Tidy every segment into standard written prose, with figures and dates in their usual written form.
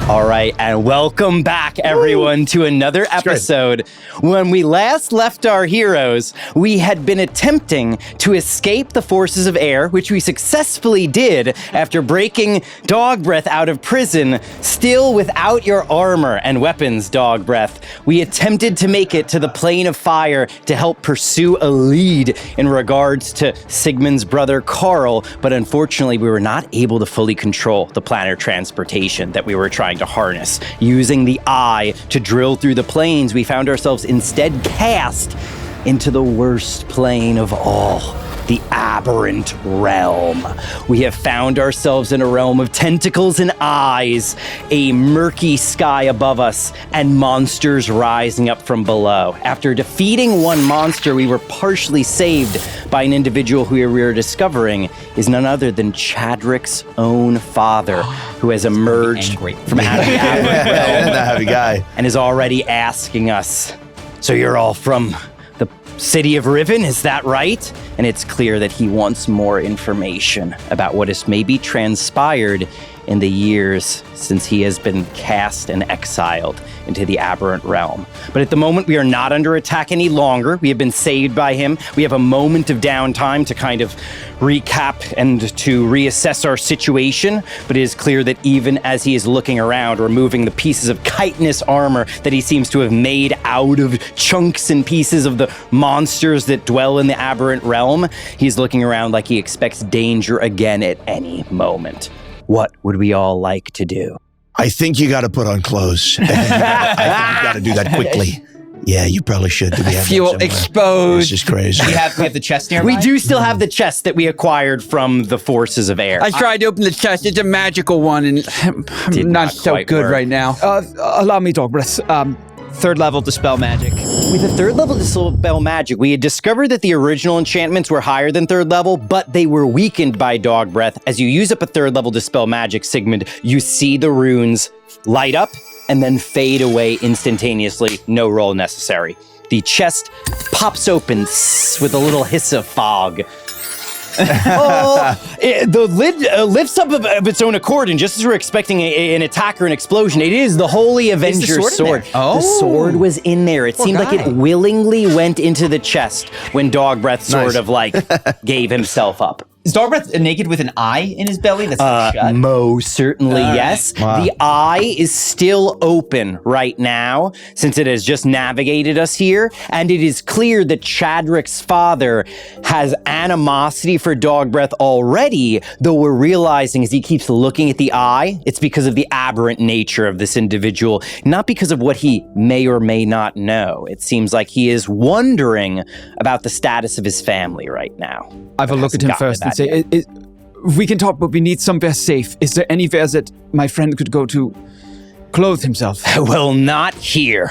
All right, and welcome back, everyone, to another episode. When we last left our heroes, we had been attempting to escape the forces of air, which we successfully did after breaking Dog Breath out of prison, still without your armor and weapons, Dog Breath. We attempted to make it to the plane of fire to help pursue a lead in regards to Sigmund's brother, Carl, but unfortunately, we were not able to fully control the planar transportation that we were trying to harness. Using the eye to drill through the planes, we found ourselves instead cast into the worst plane of all, the Aberrant realm. We have found ourselves in a realm of tentacles and eyes, a murky sky above us, and monsters rising up from below. After defeating one monster, we were partially saved by an individual who we were discovering is none other than Chadrick's own father, who has emerged from out of the Aberrant realm. The heavy guy. And is already asking us, so you're all from the city of Riven, is that right? And it's clear that he wants more information about what has maybe transpired in the years since he has been cast and exiled into the Aberrant realm. But at the moment, we are not under attack any longer. We have been saved by him. We have a moment of downtime to kind of recap and to reassess our situation. But it is clear that even as he is looking around, removing the pieces of chitinous armor that he seems to have made out of chunks and pieces of the monsters that dwell in the Aberrant realm, he's looking around like he expects danger again at any moment. What would we all like to do? I think you got to put on clothes. I think you got to do that quickly. Yeah, you probably should. I feel exposed. This is crazy. We have the chest nearby? We do still have the chest that we acquired from the forces of air. I tried to open the chest. It's a magical one, and I'm not so quite good work. right now. Allow me, Dog Breath. Third level Dispel Magic. With the third level Dispel Magic, we had discovered that the original enchantments were higher than third level, but they were weakened by Dog Breath. As you use up a third level Dispel Magic, Sigmund, you see the runes light up and then fade away instantaneously. No roll necessary. The chest pops open with a little hiss of fog. The lid lifts up of its own accord, and just as we're expecting an attack or an explosion, it is the Holy Avenger's sword. Oh. The sword was in there. It seemed like it willingly went into the chest when Dog Breath sort of like gave himself up. Is Dog Breath naked with an eye in his belly that's shut? Most certainly, yes. Wow. The eye is still open right now, since it has just navigated us here, and it is clear that Chadrick's father has animosity for Dog Breath already, though we're realizing as he keeps looking at the eye, it's because of the aberrant nature of this individual, not because of what he may or may not know. It seems like he is wondering about the status of his family right now. I will look at him first and say, we can talk, but we need somewhere safe. Is there anywhere that my friend could go to clothe himself? Well, not here.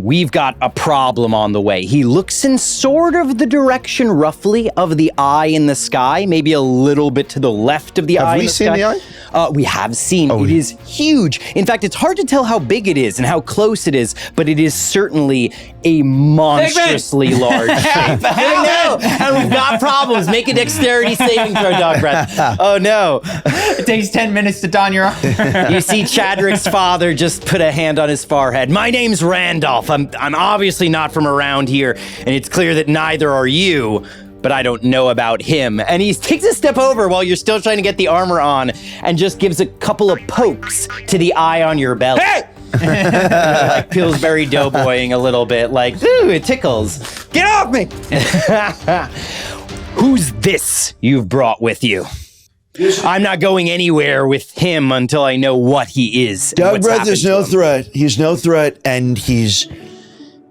We've got a problem on the way. He looks in sort of the direction, roughly, of the eye in the sky, maybe a little bit to the left of the eye in the sky. Have we seen the eye? We have seen. Oh, it is huge. In fact, it's hard to tell how big it is and how close it is, but it is certainly a monstrously large shape. I know, and we've got problems. Make a dexterity saving throw, Dog Breath. Oh no. It takes 10 minutes to don your armor. You see Chadrick's father just put a hand on his forehead. My name's Randolph. I'm obviously not from around here, and it's clear that neither are you, but I don't know about him. And he takes a step over while you're still trying to get the armor on and just gives a couple of pokes to the eye on your belly. Hey! Like Pillsbury Doughboying a little bit, like, ooh, it tickles. Get off me! Who's this you've brought with you? I'm not going anywhere with him until I know what he is. Dog Breath is no threat. He's no threat, and he's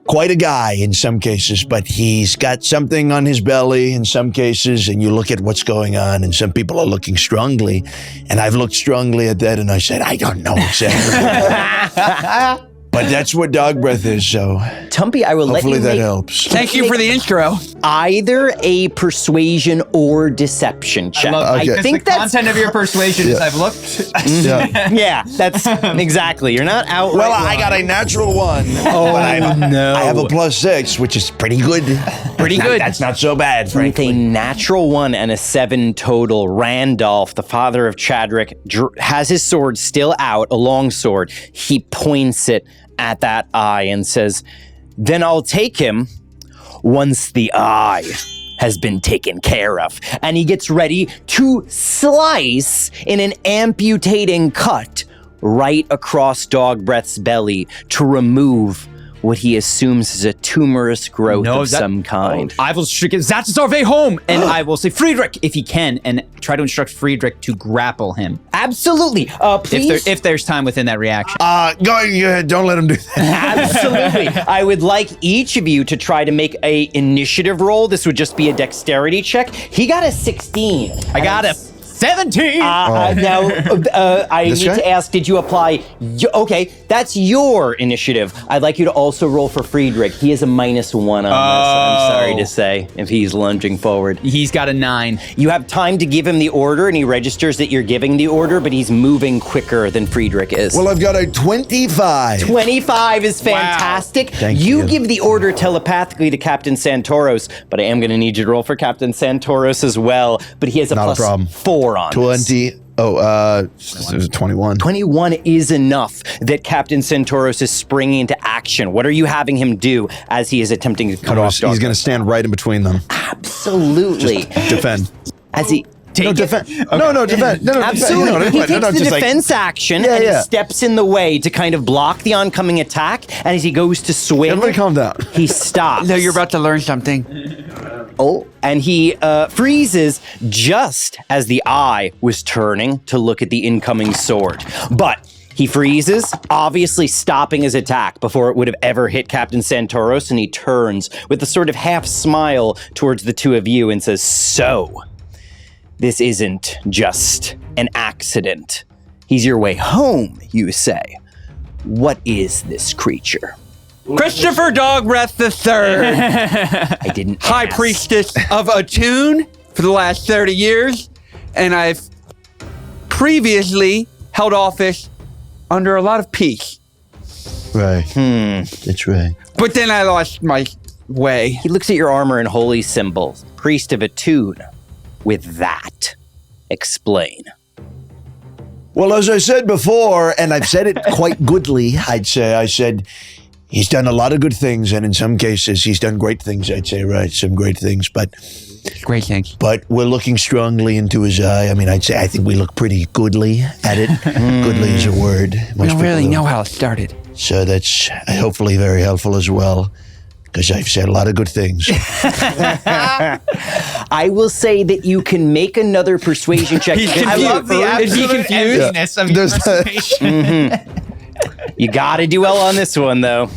quite a guy in some cases, but he's got something on his belly in some cases, and you look at what's going on, and some people are looking strongly, and I've looked strongly at that, and I said, I don't know exactly. But that's what dog breath is, so Tumpy, I will let hopefully you that make helps. Thank you for the intro. either a persuasion or deception check. Okay. I think the that's content of your persuasion as I've looked. Yeah. yeah, that's exactly. You're not outright Well, I wrong. got a natural 1. Oh, no. I have a +6, which is pretty good. Pretty good. That's not so bad, With frankly. a natural 1 and a 7 total, Randolph, the father of Chadrick, has his sword still out, a long sword. He points it at that eye and says, "Then I'll take him once the eye has been taken care of." And he gets ready to slice in an amputating cut right across Dog Breath's belly to remove what he assumes is a tumorous growth of some kind. I will that's our way home, and I will say Friedrich if he can, and try to instruct Friedrich to grapple him. Absolutely. Please. If there's time within that reaction. Go ahead. Don't let him do that. Absolutely. I would like each of you to try to make a initiative roll. This would just be a dexterity check. He got a 16. I got a 17. Now, I need guy? to ask, did you apply? Okay, that's your initiative. I'd like you to also roll for Friedrich. He is a -1 on this, I'm sorry to say, if he's lunging forward. He's got a 9. You have time to give him the order, and he registers that you're giving the order, but he's moving quicker than Friedrich is. Well, I've got a 25. 25 is fantastic. Thank you. give the order telepathically to Captain Santoros, but I am going to need you to roll for Captain Santoros as well. But he has a Not a problem. +4 on this. 20. Oh, 21. 21 is enough that Captain Santoros is springing into action. What are you having him do as he is attempting to cut off Dog? He's going to stand right in between them. Absolutely. Defend. As he... No, defend. No, defend. No, Absolutely. defend. He No, takes the just like- defense action Yeah, and yeah. he steps in the way to kind of block the oncoming attack. And as he goes to swing, Everybody calm down. he stops. No, you're about to learn something. Oh, and he freezes just as the eye was turning to look at the incoming sword. But he freezes, obviously stopping his attack before it would have ever hit Captain Santoros, and he turns with a sort of half smile towards the two of you and says, "So, this isn't just an accident. He's your way home, you say. What is this creature?" Christopher Dog Breath III, I didn't High ask. Priestess of Attune for the last 30 years, and I've previously held office under a lot of peace. Right. That's right. But then I lost my way. He looks at your armor and holy symbols. Priest of Attune. With that, explain. Well, as I said before, and I've said it quite goodly, I'd say, I said, he's done a lot of good things, and in some cases, he's done great things, I'd say, right? Some great things, but Great things. we're looking strongly into his eye. I mean, I think we look pretty goodly at it. Goodly is a word. We don't really people know how it started. So that's hopefully very helpful as well, because I've said a lot of good things. I will say that you can make another persuasion check. He's because I confused. love the Is he absolute confused? emptiness of your There's- persuasion. You gotta do well on this one, though.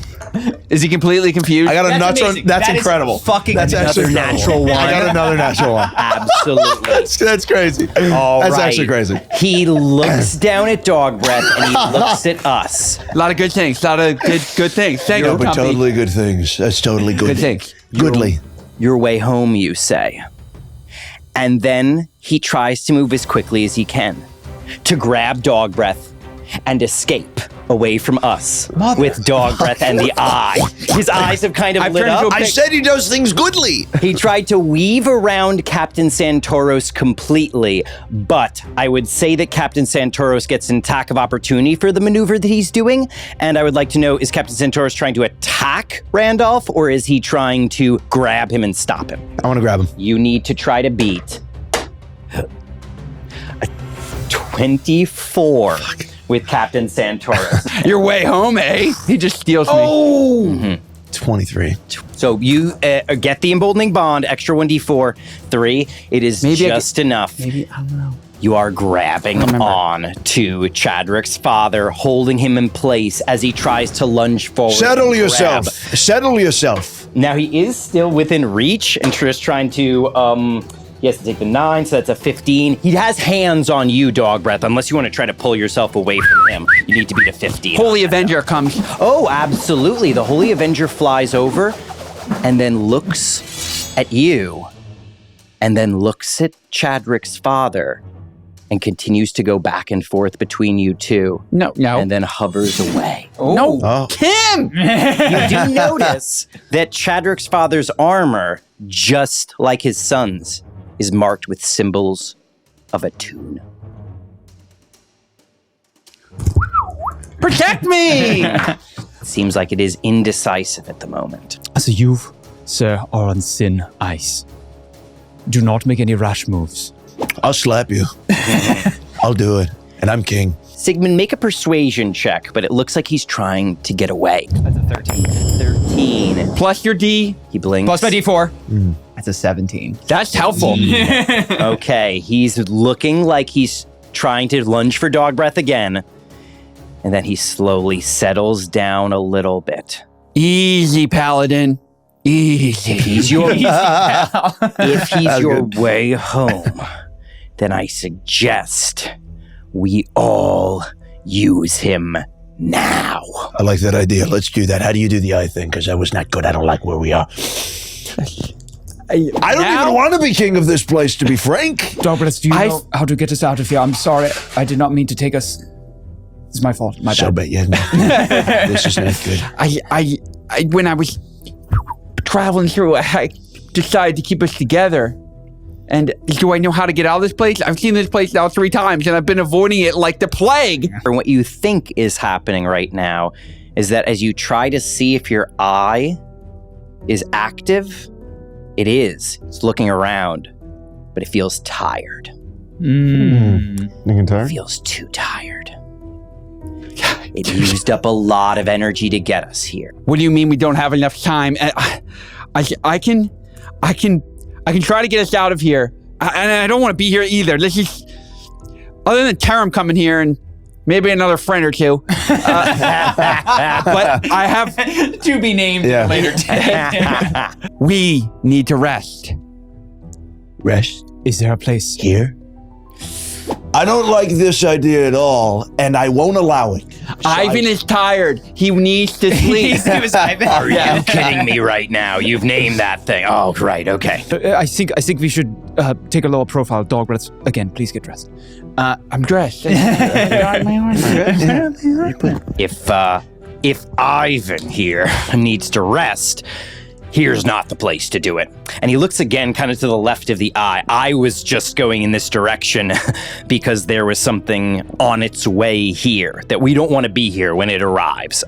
Is he completely confused? I got a That's natural. amazing. That's That is incredible. fucking that's another actually natural incredible. one. I got another natural one. Absolutely. That's crazy. All that's right. actually crazy. He looks down at Dog Breath and he looks at us. A lot of good things. A lot of good things. Thank No, you, but Tumpy. totally good things. That's totally good. Good things. Goodly. Your way home, you say. And then he tries to move as quickly as he can to grab Dog Breath and escape away from us with Dog Breath and the eye. His eyes have kind of lit turned up. into a I said he does things goodly. He tried to weave around Captain Santoros completely, but I would say that Captain Santoros gets an attack of opportunity for the maneuver that he's doing, and I would like to know, is Captain Santoros trying to attack Randolph, or is he trying to grab him and stop him? I want to grab him. You need to try to beat a 24 with Captain Santoros. Your way home, eh? He just steals me. Oh, 23. So you get the emboldening bond, extra 1d4, 3. It is Maybe just enough. Maybe, I don't know. You are grabbing on to Chadrick's father, holding him in place as he tries to lunge forward. Settle and yourself. grab. Settle yourself. Now he is still within reach and just trying to, He has to take the 9, so that's a 15. He has hands on you, Dog Breath, unless you want to try to pull yourself away from him. You need to beat a 15. Holy Avenger comes. Oh, absolutely. The Holy Avenger flies over and then looks at you and then looks at Chadrick's father and continues to go back and forth between you two. No. And then hovers away. No. Oh. Tim! You do notice that Chadrick's father's armor, just like his son's, is marked with symbols of a tune. Protect me! Seems like it is indecisive at the moment. Also, you, sir, are on thin ice. Do not make any rash moves. I'll slap you. I'll do it. And I'm king. Sigmund, make a persuasion check, but it looks like he's trying to get away. That's a 13. 13. Plus your D. He blinks. Plus my D4. That's a 17. That's helpful. Okay, he's looking like he's trying to lunge for Dog Breath again. And then he slowly settles down a little bit. Easy, Paladin. Easy. If he's your, if he's your good. way home, then I suggest we all use him now. I like that idea. Let's do that. How do you do the eye thing? Because that was not good. I don't like where we are. I don't even want to be king of this place, to be frank. Dog Breath, do you know how to get us out of here? I'm sorry. I did not mean to take us. It's my fault. My So bad. bad, yeah. This is not good. I when I was traveling through, I decided to keep us together. And do I know how to get out of this place? I've seen this place now 3 times, and I've been avoiding it like the plague. Or what you think is happening right now is that as you try to see if your eye is active, it is. It's looking around, but it feels tired. Looking tired? It feels too tired. It used up a lot of energy to get us here. What do you mean we don't have enough time? I can try to get us out of here. And I don't want to be here either. This is, other than Terum coming here and maybe another friend or two. But I have, To be named Yeah. later today. we need to rest. Rest Is there a place? here? I don't like this idea at all, and I won't allow it. So Ivan is tired. He needs to sleep. He was Ivan. Are you kidding me right now? You've named that thing. Oh, right, okay. I think we should take a lower profile. Dog Breath, again, please get dressed. I'm dressed. If Ivan here needs to rest, here's not the place to do it. And he looks again kind of to the left of the eye. I was just going in this direction because there was something on its way here that we don't want to be here when it arrives.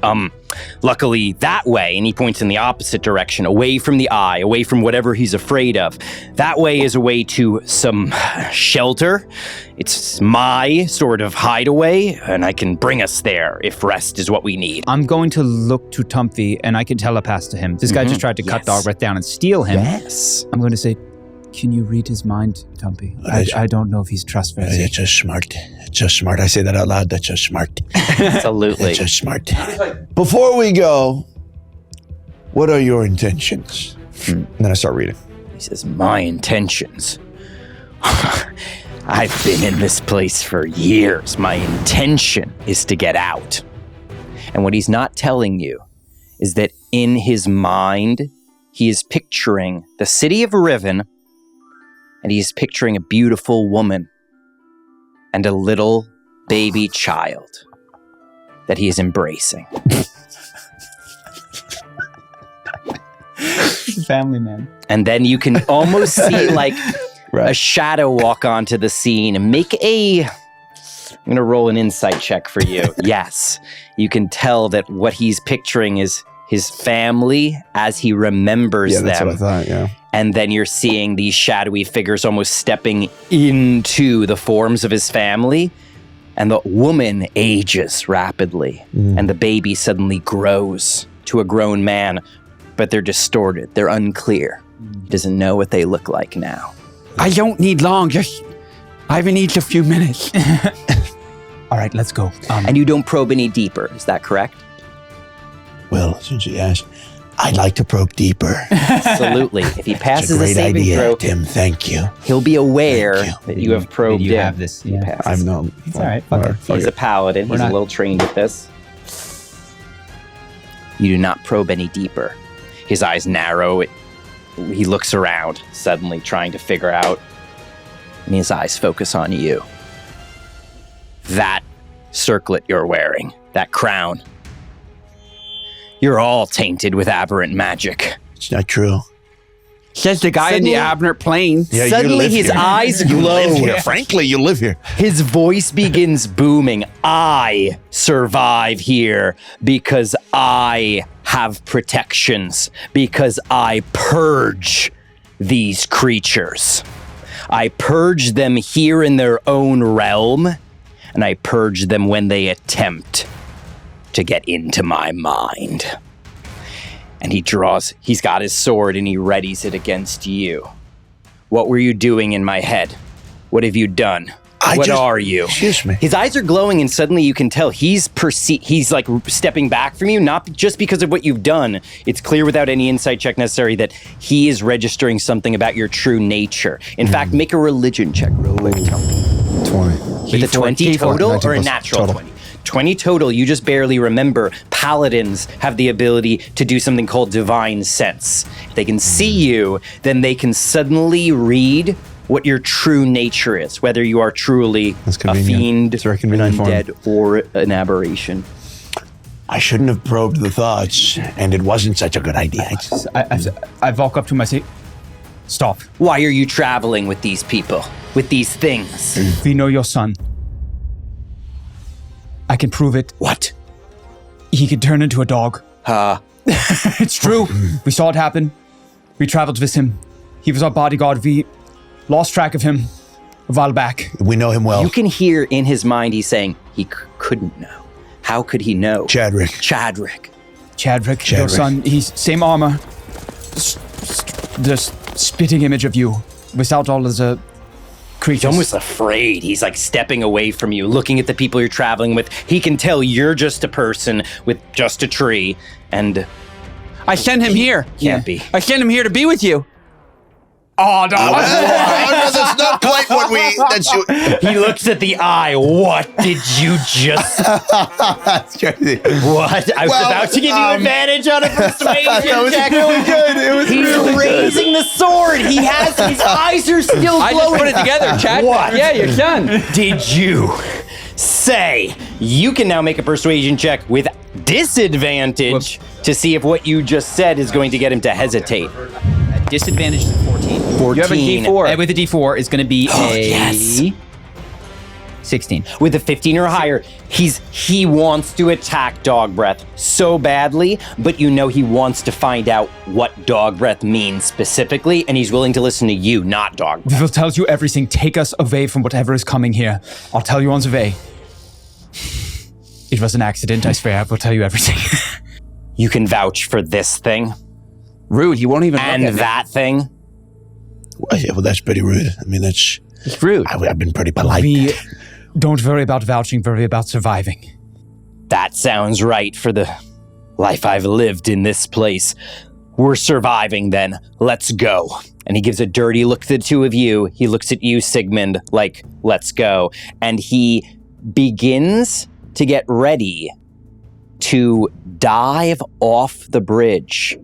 Luckily that way, and he points in the opposite direction, away from the eye, away from whatever he's afraid of. That way is a way to some shelter. It's my sort of hideaway, and I can bring us there if rest is what we need. I'm going to look to Tumpy, and I can telepath to him. This guy just tried to cut Yes. Dog Breath down and steal him. Yes. I'm going to say, can you read his mind, Tumpy? I don't know if he's trustworthy. That's just smart. It's just smart. I say that out loud. That's just smart. Absolutely. That's just smart. Before we go, what are your intentions? And then I start reading. He says, my intentions. I've been in this place for years. My intention is to get out. And what he's not telling you is that in his mind, he is picturing the city of Riven, and he is picturing a beautiful woman and a little baby child that he is embracing. Family man. And then you can almost see like Right. a shadow walk onto the scene and make I'm going to roll an insight check for you. Yes, you can tell that what he's picturing is his family as he remembers Yeah, that's them. what I thought, yeah. And then you're seeing these shadowy figures almost stepping into the forms of his family. And the woman ages rapidly. And the baby suddenly grows to a grown man. But they're distorted. They're unclear. He doesn't know what they look like now. I don't need long. Just Ivan needs a few minutes. All right, let's go. And you don't probe any deeper. Is that correct? Well, since he asked, I'd like to probe deeper. Absolutely. If he It's passes a a great saving idea, throw, Tim. Thank you. he'll be aware Thank that you have probed you him. have this. He Yeah. passes. I'm no. It's all right. Fuck it. He's a paladin. He's a not- little trained at this. You do not probe any deeper. His eyes narrow. He looks around, suddenly trying to figure out, and his eyes focus on you. That circlet you're wearing, that crown. You're all tainted with aberrant magic. It's not true. Says the guy in the Aberrant plane. Yeah, you Suddenly live his here. eyes You glow. live here. Frankly, you live here. His voice begins booming. I survive here because I have protections, because I purge these creatures. I purge them here in their own realm, and I purge them when they attempt to get into my mind. And he's got his sword and he readies it against you. What were you doing in my head? What have you done? What are you? Excuse me. His eyes are glowing, and suddenly you can tell he's like stepping back from you, not just because of what you've done. It's clear without any insight check necessary that he is registering something about your true nature. In fact, make a religion check real quick. Tell me. 20. With a 20 total 19 or a plus natural total. 20? 20 total, you just barely remember. Paladins have the ability to do something called divine sense. If they can see you, then they can suddenly read what your true nature is, whether you are truly That's a convenient. fiend, It's very an convenient for him. undead, or an aberration. I shouldn't have probed the thoughts, and it wasn't such a good idea. I walk up to him. I say, "Stop. Why are you traveling with these people, with these things? We know your son. I can prove it. What? He can turn into a dog. It's true. We saw it happen. We traveled with him. He was our bodyguard. We lost track of him a while back. We know him well. You can hear in his mind he's saying he couldn't know. How could he know? Chadrick. Chadrick, your son. He's same armor. The spitting image of you, without all of the creatures. He's almost afraid. He's like stepping away from you, looking at the people you're traveling with. He can tell you're just a person with just a tree, and I send him here. can't be. I send him here to be with you. Oh, no. That's not quite what we. That's He looks at the eye. What did you just? that's crazy. What? I was Well, about to give you advantage on a persuasion check. really good. It was He's raising the sword. He has his eyes are still I glowing. just put it together, Chad. What? Yeah, your son. Did you say you can now make a persuasion check with disadvantage to see if what you just said is going to get him to hesitate? Disadvantage to 14. 14. You have a D4. And with a D4 is going to be a yes. 16. With a 15 or higher, he wants to attack dog breath so badly, but you know he wants to find out what dog breath means specifically, and he's willing to listen to you, not dog breath. We will tell you everything. Take us away from whatever is coming here. I'll tell you on the way. It was an accident, I swear. I will tell you everything. You can vouch for this thing Rude. He won't even and look at me. that thing. Well, yeah, well, that's pretty rude. I mean, that's. It's rude. I've been pretty polite. We don't worry about vouching, worry about surviving. That sounds right for the life I've lived in this place. We're surviving then. Let's go. And he gives a dirty look to the two of you. He looks at you, Sigmund, like, let's go. And he begins to get ready to dive off the bridge.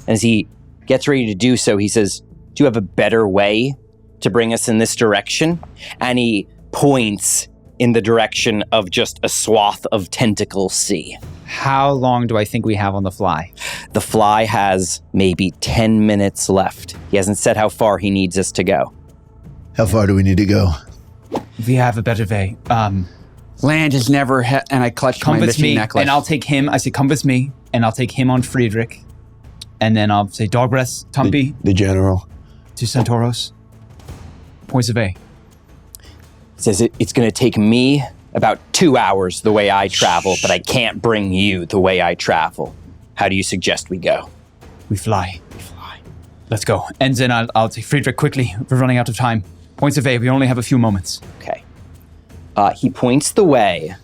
As he gets ready to do so, he says, do you have a better way to bring us in this direction? And he points in the direction of just a swath of tentacle sea. How long do I think we have on the fly? The fly has maybe 10 minutes left. He hasn't said how far he needs us to go. How far do we need to go? We have a better way. Land is never and I clutch Come my with missing me, necklace. and I'll take him. I say, come with me, and I'll take him on Friedrich. And then I'll say, dog breath, Tumpy, The general. to Centauros. Points of A. He says it's going to take me about 2 hours the way I travel, but I can't bring you the way I travel. How do you suggest we go? We fly. Let's go. And then I'll say, Friedrich, quickly. We're running out of time. Points of A. We only have a few moments. Okay. He points the way,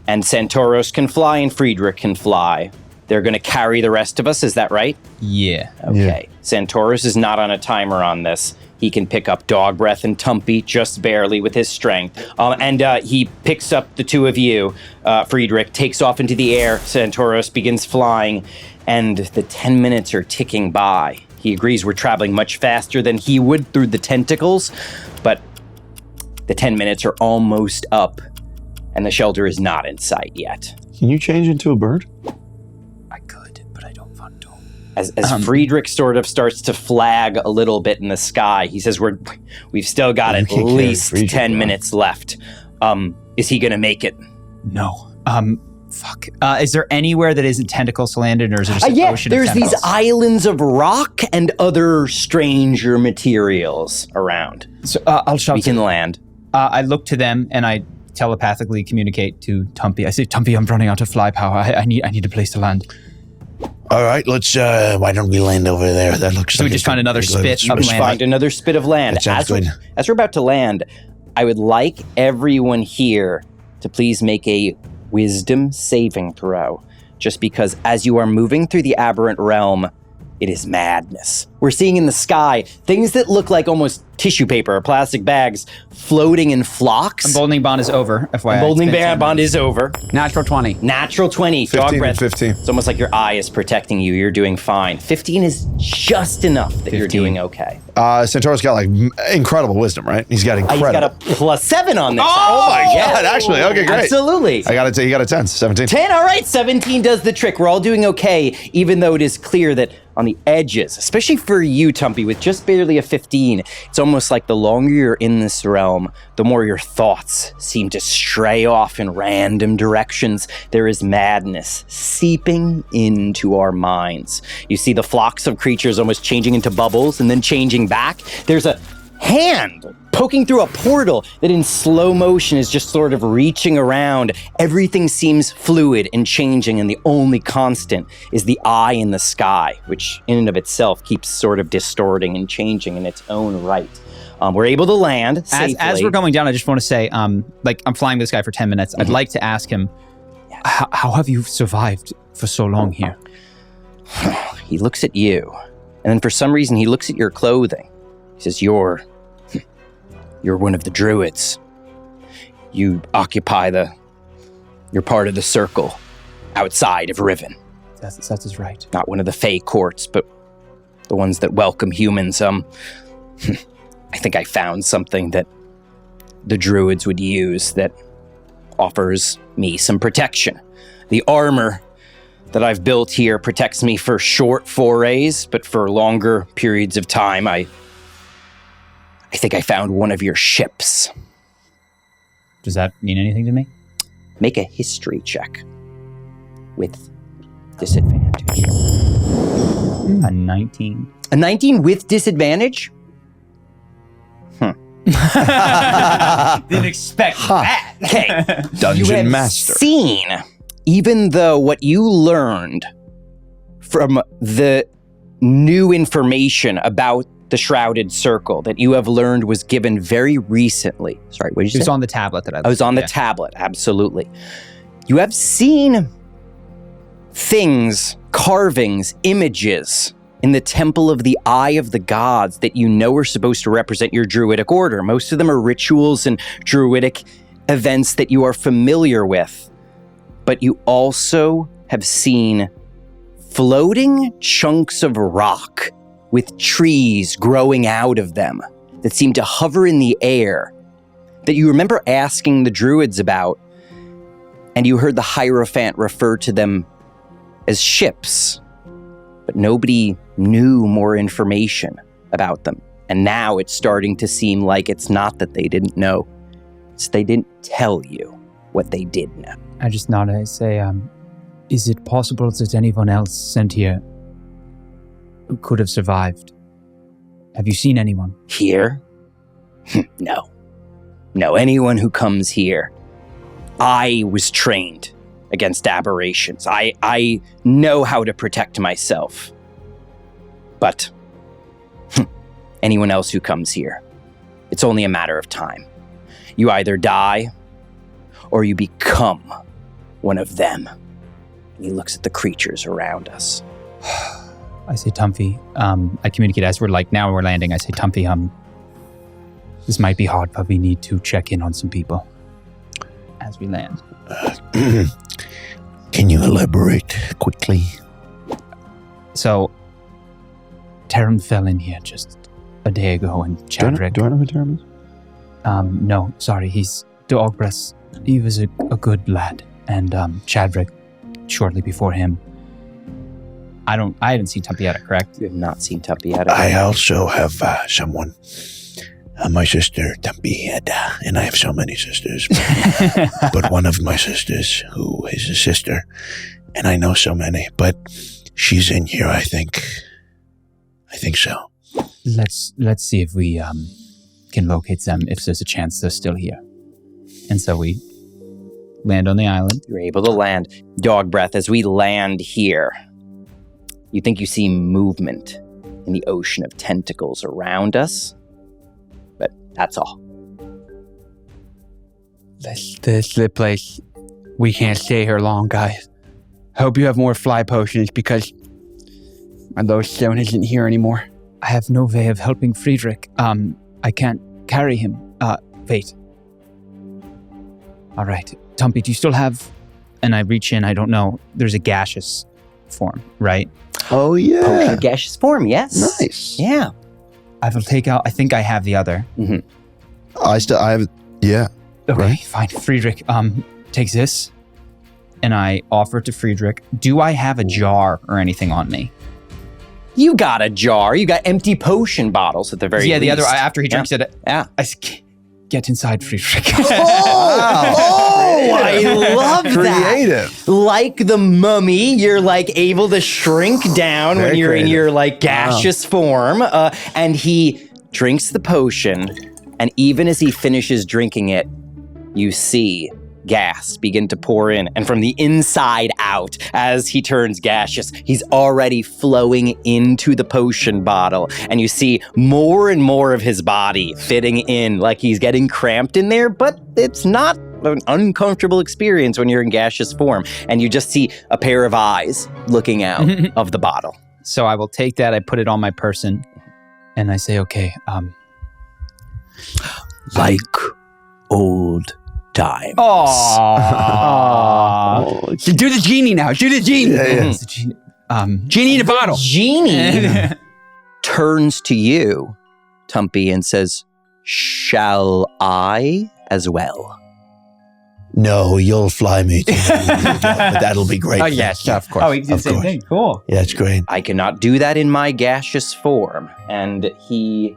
and Centauros can fly and Friedrich can fly. They're going to carry the rest of us, is that right? Yeah. Okay. Santoros is not on a timer on this. He can pick up Dog Breath and Tumpy just barely with his strength. And he picks up the two of you. Friedrich takes off into the air. Santoros begins flying, and the 10 minutes are ticking by. He agrees we're traveling much faster than he would through the tentacles, but the 10 minutes are almost up, and the shelter is not in sight yet. Can you change into a bird? I could, but I don't want to. As Friedrich sort of starts to flag a little bit in the sky, he says, we've still got at least 10 minutes left. Is he going to make it? No. Fuck. Is there anywhere that isn't tentacles to land in, or is it just an ocean there's of these tentacles? islands of rock and other stranger materials around. So I'll shout. We can land. I look to them and I telepathically communicate to Tumpy. I say, Tumpy, I'm running out of fly power. I need a place to land. All right, let's, why don't we land over there? That looks So like we just find another spit of Let's land. find another spit of land. That sounds good. As we're about to land, I would like everyone here to please make a wisdom saving throw. Just because as you are moving through the Aberrant realm, it is madness. We're seeing in the sky things that look like almost tissue paper or plastic bags floating in flocks. Emboldening bond is over, FYI. Emboldening bond is over. Natural 20. Natural 20. 15 Dog and breath. 15. It's almost like your eye is protecting you. You're doing fine. 15 is just enough that you're 15. doing okay. Centaur's got like incredible wisdom, right? He's got He's incredible. got a +7 on this. Oh my God, actually. Okay, great. Absolutely. I got it. You got a 10, 17. 10, all right, 17 does the trick. We're all doing okay, even though it is clear that on the edges, especially for you, Tumpy, with just barely a 15, it's almost like the longer you're in this realm, the more your thoughts seem to stray off in random directions. There is madness seeping into our minds. You see the flocks of creatures almost changing into bubbles and then changing back. There's a hand poking through a portal that in slow motion is just sort of reaching around. Everything seems fluid and changing, and the only constant is the eye in the sky, which in and of itself keeps sort of distorting and changing in its own right. We're able to land safely. As we're going down, I just want to say, like, I'm flying this guy for 10 minutes. I'd like to ask him, How have you survived for so long here? He looks at you, and then for some reason he looks at your clothing. He says, You're one of the druids. You occupy you're part of the circle outside of Riven. That is right. Not one of the Fey courts, but the ones that welcome humans. I think I found something that the druids would use that offers me some protection. The armor that I've built here protects me for short forays, but for longer periods of time, I think I found one of your ships. does that mean anything to me? Make a history check with disadvantage. A 19. A 19 with disadvantage? Didn't expect that. Okay. Dungeon You have Master. seen, even though what you learned from the new information about the Shrouded Circle that you have learned was given very recently. Sorry, what did It you was say? on the tablet that I I was on the yeah. tablet, absolutely. You have seen things, carvings, images in the Temple of the Eye of the Gods that you know are supposed to represent your druidic order. Most of them are rituals and druidic events that you are familiar with. But you also have seen floating chunks of rock with trees growing out of them that seem to hover in the air that you remember asking the druids about, and you heard the Hierophant refer to them as ships, but nobody knew more information about them. And now it's starting to seem like it's not that they didn't know, it's they didn't tell you what they did know. I just nod. I say, is it possible that anyone else sent here could have survived? Have you seen anyone? Here? No. No, anyone who comes here. I was trained against aberrations. I know how to protect myself. But anyone else who comes here, it's only a matter of time. You either die or you become one of them. He looks at the creatures around us. I say, Tumpy, I communicate as we're landing. I say, Tumpy, this might be hard, but we need to check in on some people as we land. Can you elaborate quickly? So, Terum fell in here just a day ago, and Chadrick... Do I know who Terum is? No, sorry, he's Dogbreath. He was a good lad, and Chadrick, shortly before him. I haven't seen Tumpietta, correct? You have not seen Tumpietta. I also have someone, my sister Tumpietta, and I have so many sisters, but one of my sisters who is a sister, and I know so many, but she's in here, I think. I think so. Let's see if we can locate them, if there's a chance they're still here. And so we land on the island. You're able to land. Dogbreath, as we land here, you think you see movement in the ocean of tentacles around us, but that's all. This is the place. We can't stay here long, guys. Hope you have more fly potions, because my lodestone isn't here anymore. I have no way of helping Friedrich. I can't carry him. Wait. All right. Tumpy, do you still have... And I reach in, I don't know. There's a gaseous form, right? Oh, yeah. Potion of gaseous form, yes. Nice. Yeah. I will take out... I think I have the other. I have, yeah. Okay, Right. fine. Friedrich takes this, and I offer it to Friedrich. Do I have a jar or anything on me? You got a jar. You got empty potion bottles at the very least. The other, after he drinks it, Yeah. I get inside Friedrich. Oh, I love that. Creative. Like the mummy, you're like able to shrink down Very when you're in creative. your like gaseous form. And he drinks the potion, and even as he finishes drinking it, you see gas begin to pour in, and from the inside out, as he turns gaseous, he's already flowing into the potion bottle, and you see more and more of his body fitting in, like he's getting cramped in there, but it's not an uncomfortable experience when you're in gaseous form, and you just see a pair of eyes looking out of the bottle. So I will take that, I put it on my person, and I say, okay, Like old times. Oh, do the genie now. Do the genie. Genie in a bottle. Genie turns to you, Tumpy, and says, "Shall I as well?" No, you'll fly me to but that'll be great. Oh, yes, of course. Oh, he did the same course. thing. Cool. Yeah, that's great. I cannot do that in my gaseous form. And he...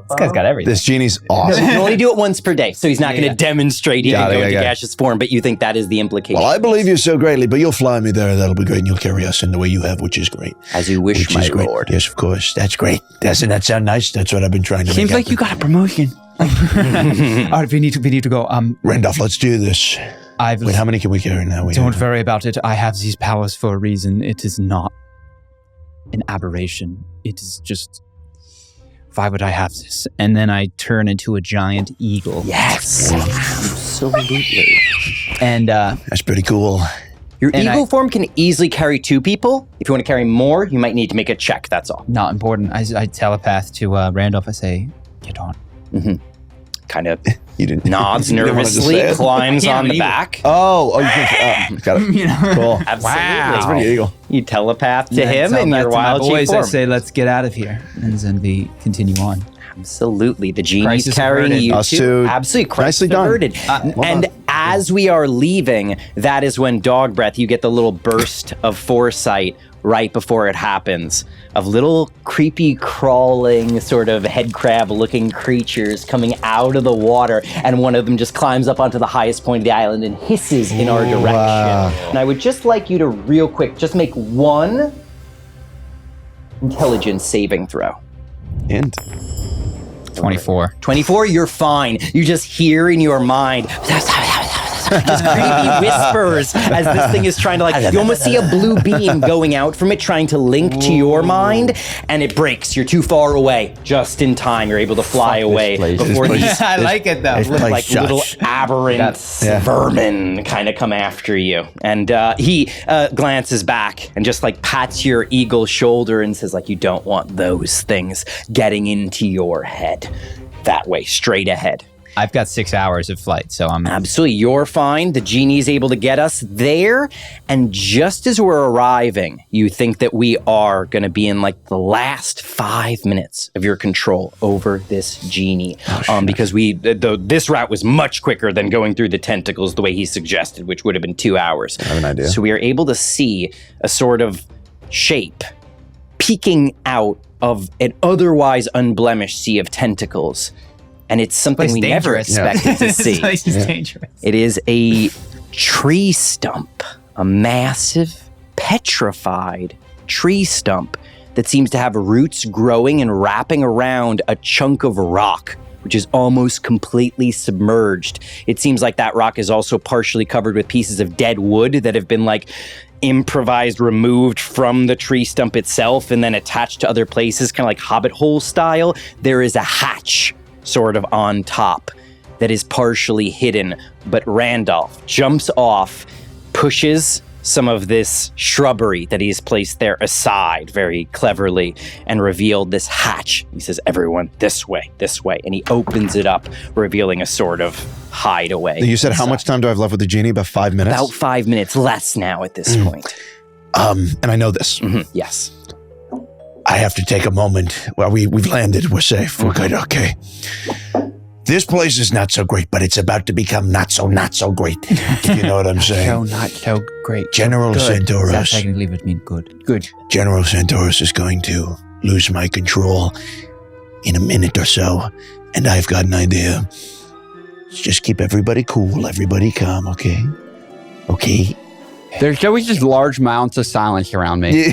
This guy's got everything. This genie's No, awesome. you can only do it once per day, so he's not going to demonstrate he can Got it, go into got it. gaseous form, but you think that is the implication. Well, I believe you so greatly, but you'll fly me there. That'll be great, and you'll carry us in the way you have, which is great. As you wish, Which my is great. lord. Yes, of course. That's great. Doesn't that sound nice? That's what I've been trying to Seems make like you got a promotion. All right, we need to go. Randolph, let's do this. Wait, how many can we carry now? Don't worry about it. I have these powers for a reason. It is not an aberration. It is just... Why would I have this? And then I turn into a giant eagle. Yes, absolutely. And That's pretty cool. Your And eagle form can easily carry 2 people. If you want to carry more, you might need to make a check, that's all. not important. I telepath to Randolph. I say, get on. Kind of You didn't. nods you didn't wanna just nervously, say it? climbs Yeah, on the eagle. back. Oh, you think, got it. You know? Cool. Absolutely. That's pretty eagle. You telepath to And I him tell in that your to my wild G boys, I form. say, let's get out of here. And then we continue on. Absolutely. The genie's Crisis carrying averted. you Us too. too. Absolutely. Crisis Nicely done. averted. Well and done. as we are leaving, that is when Dogbreath, you get the little burst of foresight right before it happens of little creepy crawling sort of head crab looking creatures coming out of the water, and one of them just climbs up onto the highest point of the island and hisses in our direction. Wow. And I would just like you to real quick just make one intelligence saving throw. And 24. 24, you're fine. You just hear in your mind just creepy whispers as this thing is trying to you almost see a blue beam going out from it trying to link to your mind, and it breaks. You're too far away. Just in time, you're able to fly away before these I like it though. little aberrant vermin kind of come after you. And he glances back and just pats your eagle shoulder and says you don't want those things getting into your head. That way, straight ahead. I've got 6 hours of flight, so I'm Absolutely, you're fine. The genie's able to get us there, and just as we're arriving, you think that we are going to be in the last 5 minutes of your control over this genie, because this route was much quicker than going through the tentacles the way he suggested, which would have been 2 hours. I have an idea. So we are able to see a sort of shape peeking out of an otherwise unblemished sea of tentacles. And it's something we never expected to see. This place is dangerous. It is a tree stump, a massive, petrified tree stump that seems to have roots growing and wrapping around a chunk of rock, which is almost completely submerged. It seems like that rock is also partially covered with pieces of dead wood that have been improvised, removed from the tree stump itself and then attached to other places, kind of like Hobbit hole style. There is a hatch sort of on top that is partially hidden, but Randolph jumps off, pushes some of this shrubbery that he's placed there aside very cleverly and revealed this hatch. He says, everyone, this way, and he opens it up, revealing a sort of hideaway. You said how much time do I have left with the genie? About 5 minutes? About 5 minutes, less now at this point. And I know this. Yes. I have to take a moment. Well, we've landed. We're safe. We're good. Okay. This place is not so great, but it's about to become not so great. If you know what I'm saying. So not so great. General That Santoros. technically would mean good. Good. General Santoros is going to lose my control in a minute or so, and I've got an idea. Just keep everybody cool, everybody calm, okay? Okay? There's always just large mounts of silence around me.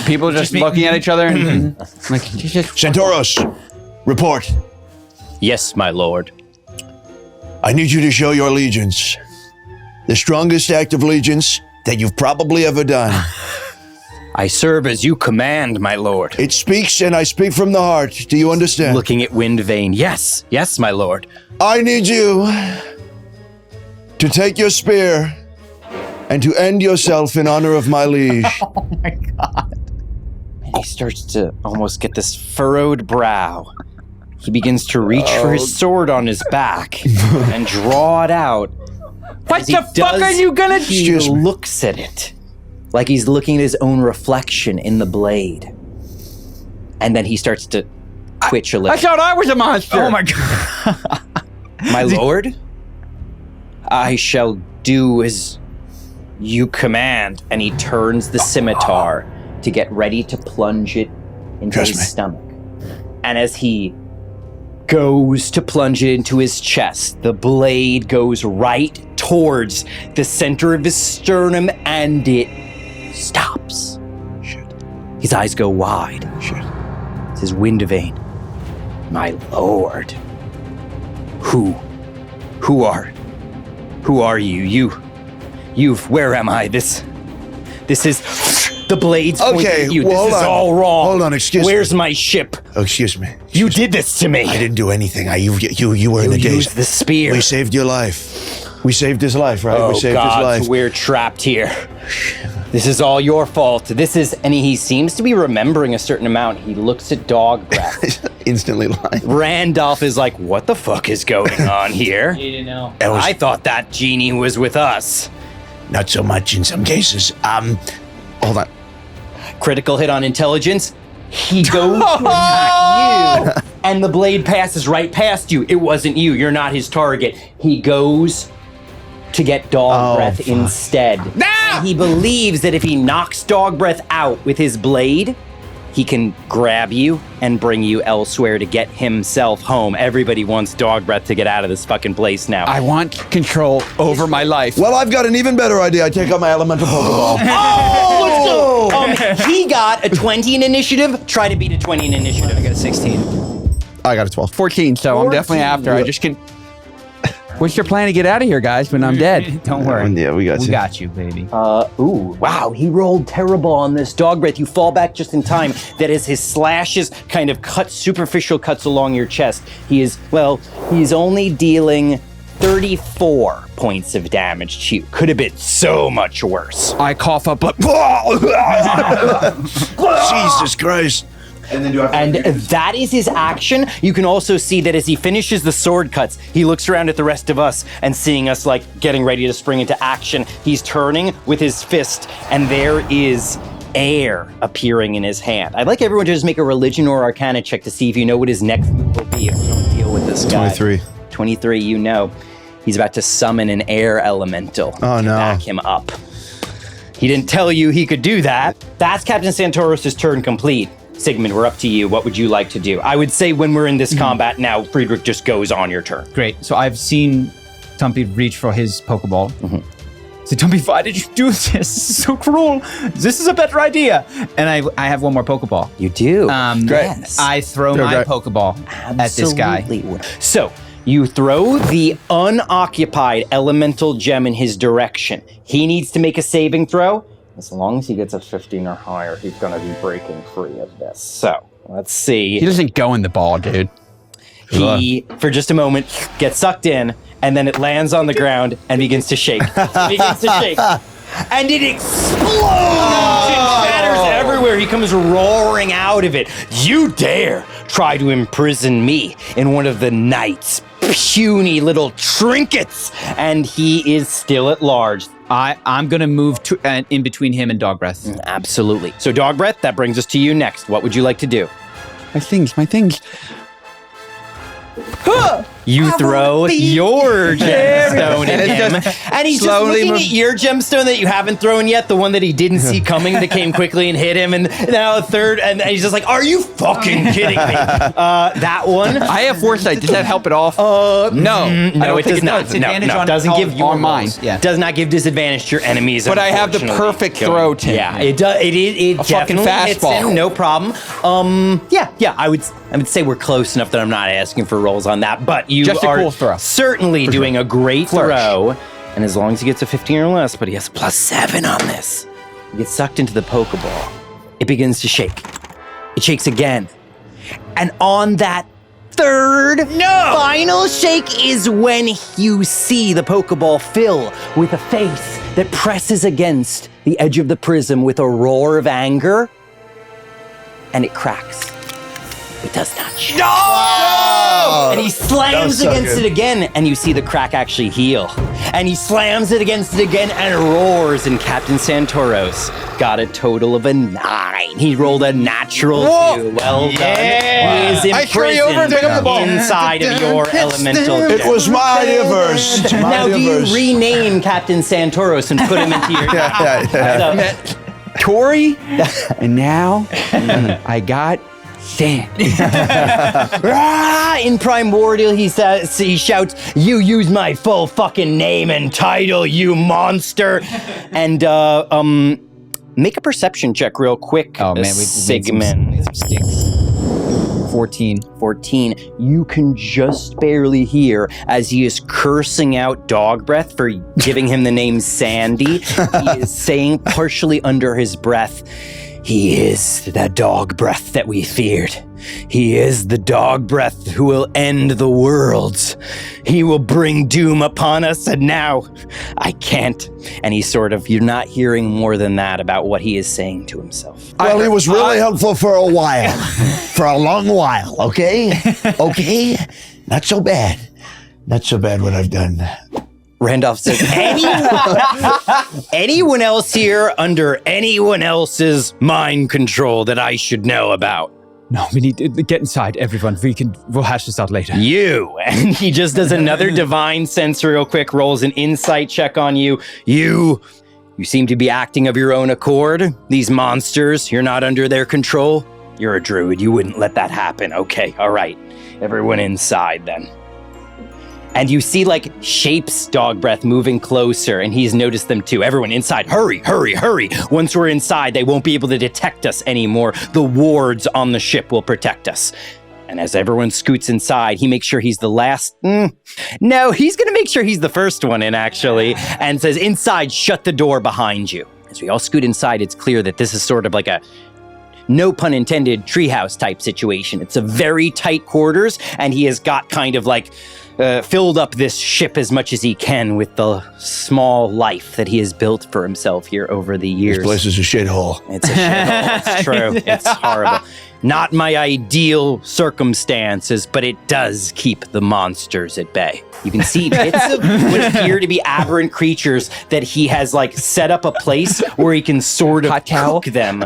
People just looking at each other and Santoros, report. Yes, my lord. I need you to show your allegiance. The strongest act of allegiance that you've probably ever done. I serve as you command, my lord. It speaks, and I speak from the heart. Do you understand? Looking at Windvane. Yes, my lord. I need you to take your spear and to end yourself in honor of my liege. Oh my god. And he starts to almost get this furrowed brow. He begins to reach for his sword on his back and draw it out. what As the he fuck does, are you gonna He do? looks at it like he's looking at his own reflection in the blade. And then he starts to twitch a I little. thought I was a monster. Oh my god. My lord, I shall do as you command. And he turns the scimitar to get ready to plunge it into Trust his me. stomach. And as he goes to plunge it into his chest, the blade goes right towards the center of his sternum and it stops. Shit. His eyes go wide. Shit. It says, Windvane, my lord. Who are you? Where am I? This is the blades pointing Okay, at you. well, This is hold on. all wrong. Hold on, excuse me. Where's my ship? Oh, excuse me. You did this to me. I didn't do anything. You were in the You days. used the spear. We saved your life. We saved his life, right? Oh we saved God, his life. we're trapped here. This is all your fault. And he seems to be remembering a certain amount. He looks at dog breath. Instantly lying. Randolph is like, what the fuck is going on here? You didn't know. That was I thought that genie was with us. not so much in some cases. Hold on. Critical hit on intelligence. He goes to attack you, and the blade passes right past you. It wasn't you. You're not his target. He goes to get dog breath instead. He believes that if he knocks dog breath out with his blade, he can grab you and bring you elsewhere to get himself home. Everybody wants dog breath to get out of this fucking place now. I want control over my life. Well, I've got an even better idea. I take out my elemental Pokeball. Oh, let's go! He got a 20 in initiative. Try to beat a 20 in initiative. I got a 16. I got a 12. 14, so I'm definitely 14. after. I just can. What's your plan to get out of here, guys, when I'm dead? Don't worry. Yeah, we got We you. got you, baby. Ooh, wow, he rolled terrible on this dog breath. You fall back just in time. That is his slashes kind of cut superficial cuts along your chest. He's only dealing 34 points of damage to you. Could have been so much worse. I cough up like, Jesus Christ. And then do I And that is his action. You can also see that as he finishes the sword cuts, he looks around at the rest of us and seeing us like getting ready to spring into action, he's turning with his fist and there is air appearing in his hand. I'd like everyone to just make a religion or arcana check to see if you know what his next move will be if you don't deal with this guy. 23. 23, you know. He's about to summon an air elemental to back him up. He didn't tell you he could do that. That's Captain Santoros' turn complete. Sigmund, we're up to you. What would you like to do? I would say when we're in this combat now, Friedrich just goes on your turn. Great. So I've seen Tumpy reach for his Pokeball. So Tumpy, why did you do this? This is so cruel. This is a better idea. And I have one more Pokeball. You do. Yes. I throw my Pokeball at this guy. Absolutely. So you throw the unoccupied elemental gem in his direction. He needs to make a saving throw. As long as he gets a 15 or higher, he's going to be breaking free of this. So let's see. he doesn't go in the ball, dude. He, for just a moment, gets sucked in, and then it lands on the ground and begins to shake. And it explodes and shatters everywhere. He comes roaring out of it. You dare try to imprison me in one of the knight's puny little trinkets. And he is still at large. I'm going to move in between him and Dog Breath. Absolutely. So Dog Breath, that brings us to you next. What would you like to do? My things. You throw your gemstone at him, and he's just looking at your gemstone that you haven't thrown yet, the one that he didn't see coming that came quickly and hit him, and now a third, and he's just like, are you fucking kidding me? That one? I have foresight. Does that help at all? No, it does not. It's advantage No, on doesn't all give of your on mine. rolls. Yeah. Does not give disadvantage to your enemies. But I have the unfortunately. perfect throw, Tim. Yeah, it does. It fucking definitely hits fastball. him, no problem. Yeah. I would say we're close enough that I'm not asking for rolls on that. But you Just a are cool throw. certainly doing a great Flourish. throw. And as long as he gets a 15 or less, but he has a +7 on this, he gets sucked into the Pokeball. It begins to shake. It shakes again. And on that third final shake is when you see the Pokeball fill with a face that presses against the edge of the prism with a roar of anger, and it cracks. It does not shake. No! And he slams against it again, and you see the crack actually heal. And he slams it against it again and roars, and Captain Santoros got a total of a 9. He rolled a natural 2. Well done. He is imprisoned inside of your elemental gem. It was my universe. It's my Now, do you universe. rename Captain Santoros and put him into your So- Tori, and now I got Sand. In Primordial, he shouts, "You use my full fucking name and title, you monster!" And make a perception check real quick. Oh man, Sigmund. some stinks. 14. 14. You can just barely hear as he is cursing out Dog Breath for giving him the name Sandy. He is saying partially under his breath, "He is the Dog Breath that we feared. He is the Dog Breath who will end the worlds. He will bring doom upon us, and now I can't." And he's you're not hearing more than that about what he is saying to himself. Well, he was really helpful for a while. For a long while, okay? Okay? Not so bad. Not so bad what I've done. Randolph says, anyone else here under anyone else's mind control that I should know about? No, we need to get inside, everyone. We'll hash this out later. You. And he just does another divine sense real quick, rolls an insight check on you. You seem to be acting of your own accord. These monsters, you're not under their control. You're a druid. You wouldn't let that happen. Okay, all right. Everyone inside then. And you see shapes Dog Breath moving closer, and he's noticed them too. Everyone inside, hurry, hurry, hurry. Once we're inside, they won't be able to detect us anymore. The wards on the ship will protect us. And as everyone scoots inside, he makes sure he's the last. No, he's going to make sure he's the first one in, actually, and says, inside, shut the door behind you. As we all scoot inside, it's clear that this is sort of like a, no pun intended, treehouse type situation. It's a very tight quarters, and he has got kind of like filled up this ship as much as he can with the small life that he has built for himself here over the years. This place is a shithole. It's a shithole. It's true. It's horrible. Not my ideal circumstances, but it does keep the monsters at bay. You can see bits of what appear to be aberrant creatures that he has like set up a place where he can sort of cook them.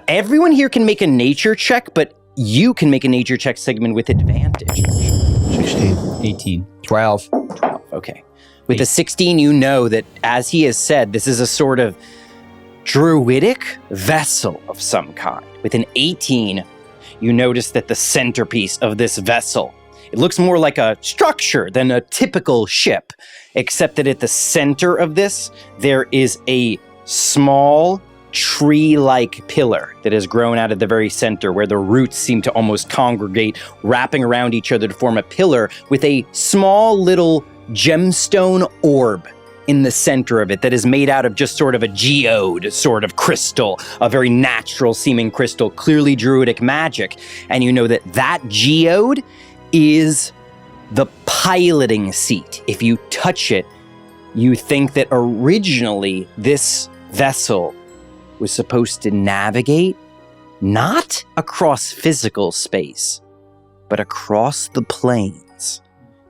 Everyone here can make a nature check, but you can make a nature check segment with advantage. 16. 18. 12. 12, okay. With a 16, you know that, as he has said, this is a sort of druidic vessel of some kind. With an 18, you notice that the centerpiece of this vessel, it looks more like a structure than a typical ship, except that at the center of this, there is a small tree-like pillar that has grown out of the very center, where the roots seem to almost congregate, wrapping around each other to form a pillar with a small little gemstone orb in the center of it that is made out of just sort of a geode sort of crystal, a very natural seeming crystal, clearly druidic magic. And you know that that geode is the piloting seat. If you touch it, you think that originally this vessel was supposed to navigate not across physical space, but across the planes.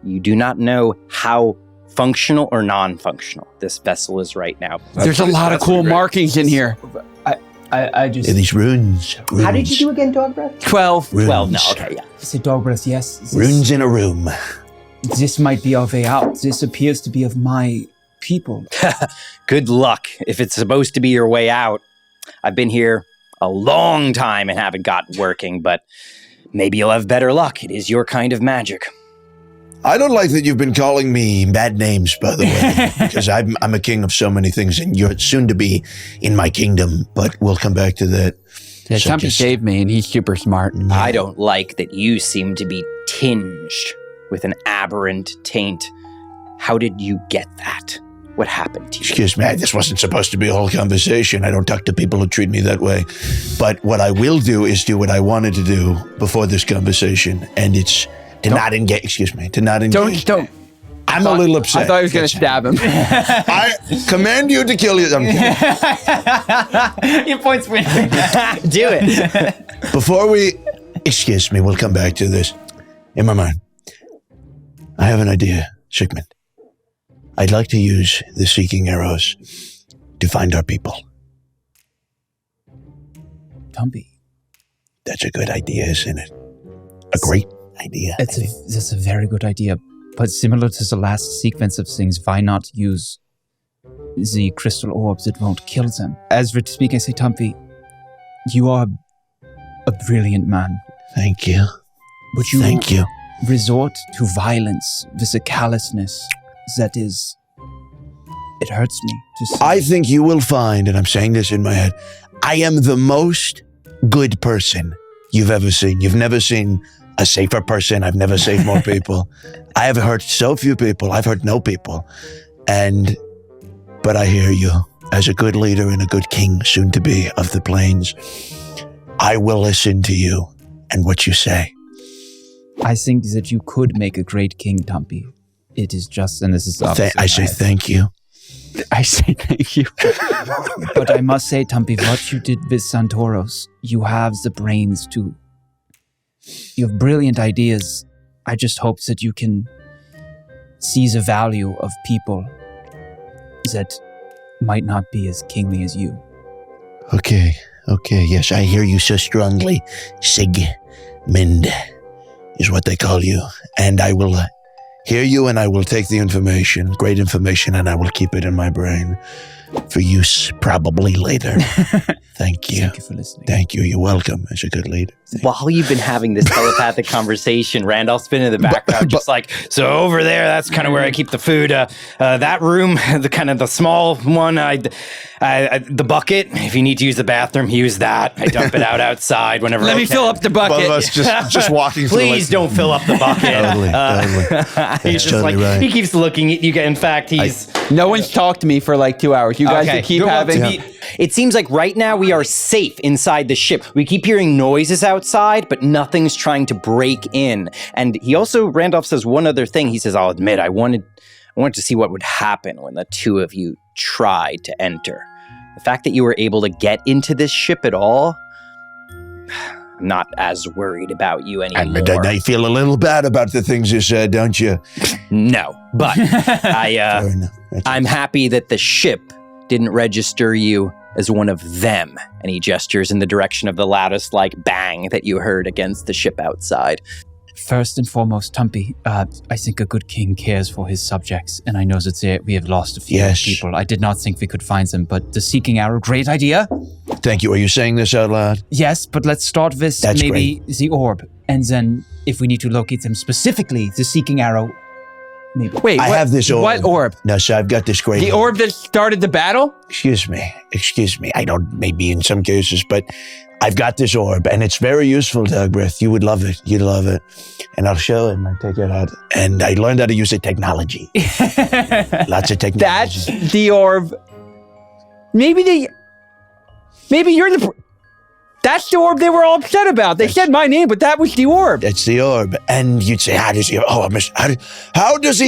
You do not know how functional or non-functional this vessel is right now. There's a lot of cool markings in here. I just Yeah, these runes. How did you do again, Dog Breath? 12. Runes. 12, no, okay, yeah. say dog breath. Yes, Runes in a room. This might be our way out. This appears to be of my people. Good luck if it's supposed to be your way out. I've been here a long time and haven't gotten working, but maybe you'll have better luck. It is your kind of magic. I don't like that you've been calling me bad names, by the way, because I'm a king of so many things, and you're soon to be in my kingdom, but we'll come back to that. Yeah, So Tumpy just- saved me, and he's super smart. I don't like that you seem to be tinged with an aberrant taint. How did you get that? What happened to you? Excuse me, this wasn't supposed to be a whole conversation. I don't talk to people who treat me that way. But what I will do is do what I wanted to do before this conversation, and it's to not engage. Excuse me, to not engage. Don't. I'm a little upset. I thought I was going to stab him. I command you to kill you. I'm kidding. Your points win. Do it. Before we, excuse me, we'll come back to this. In my mind, I have an idea, Sigmund. I'd like to use the seeking arrows to find our people. Tumpy, That's a good idea, isn't it? A great idea. That's a very good idea. But similar to the last sequence of things, why not use the crystal orbs that won't kill them? As we're speaking, I say, Tumpy, you are a brilliant man. Thank you. Would you Thank you. resort to violence with a callousness that is... It hurts me to see. I think you will find, and I'm saying this in my head, I am the most good person you've ever seen. You've never seen a safer person. I've never saved more people. I have hurt so few people. I've hurt no people. But I hear you. As a good leader and a good king, soon to be, of the plains, I will listen to you and what you say. I think that you could make a great king, Tumpy. It is just, and this is obviously I say thank you. I say thank you. But I must say, Tumpy, what you did with Santoros, you have the brains to... You have brilliant ideas. I just hope that you can see the value of people that might not be as kingly as you. Okay. Yes, I hear you so strongly. Sigmund is what they call you. And I will hear you, and I will take the information, great information, and I will keep it in my brain. for use probably later. Thank you. Thank you for listening. Thank you. You're welcome as a good leader. While you've been having this telepathic conversation, Randolph's been in the background, just like, so over there, that's kind of where I keep the food. That room, the small one, the bucket, if you need to use the bathroom, use that. I dump it out outside whenever Let I me can. fill up the bucket. Both of us just walking through. Please don't fill up the bucket. Totally. He's just totally like, right. he keeps looking at you. In fact, he's... No one's talked to me for like 2 hours. You guys Okay. keep having... It seems like right now we are safe inside the ship. We keep hearing noises outside, but nothing's trying to break in. And he also, Randolph says one other thing. He says, I'll admit, I wanted to see what would happen when the two of you tried to enter. The fact that you were able to get into this ship at all, I'm not as worried about you anymore. And I feel a little bad about the things you said, don't you? No, but Fair enough. I'm happy that the ship didn't register you as one of them. And he gestures in the direction of the loudest, bang that you heard against the ship outside. First and foremost, Tumpy, I think a good king cares for his subjects, and I know that we have lost a few Yes. people. I did not think we could find them, but the Seeking Arrow, great idea. Thank you. Are you saying this out loud? Yes, but let's start with That's maybe the orb, and then if we need to locate them specifically, the Seeking Arrow, maybe. Wait, I have this orb. What orb? No, so I've got this great The orb that started the battle? Excuse me. I don't, maybe in some cases, but I've got this orb, and it's very useful, Dogbreath. You would love it. You'd love it. And I'll show it, and I take it out. And I learned how to use it technology. Lots of technology. That's the orb. Maybe you're the... That's the orb they were all upset about. They said my name, but that was the orb. That's the orb. And you'd say, how does he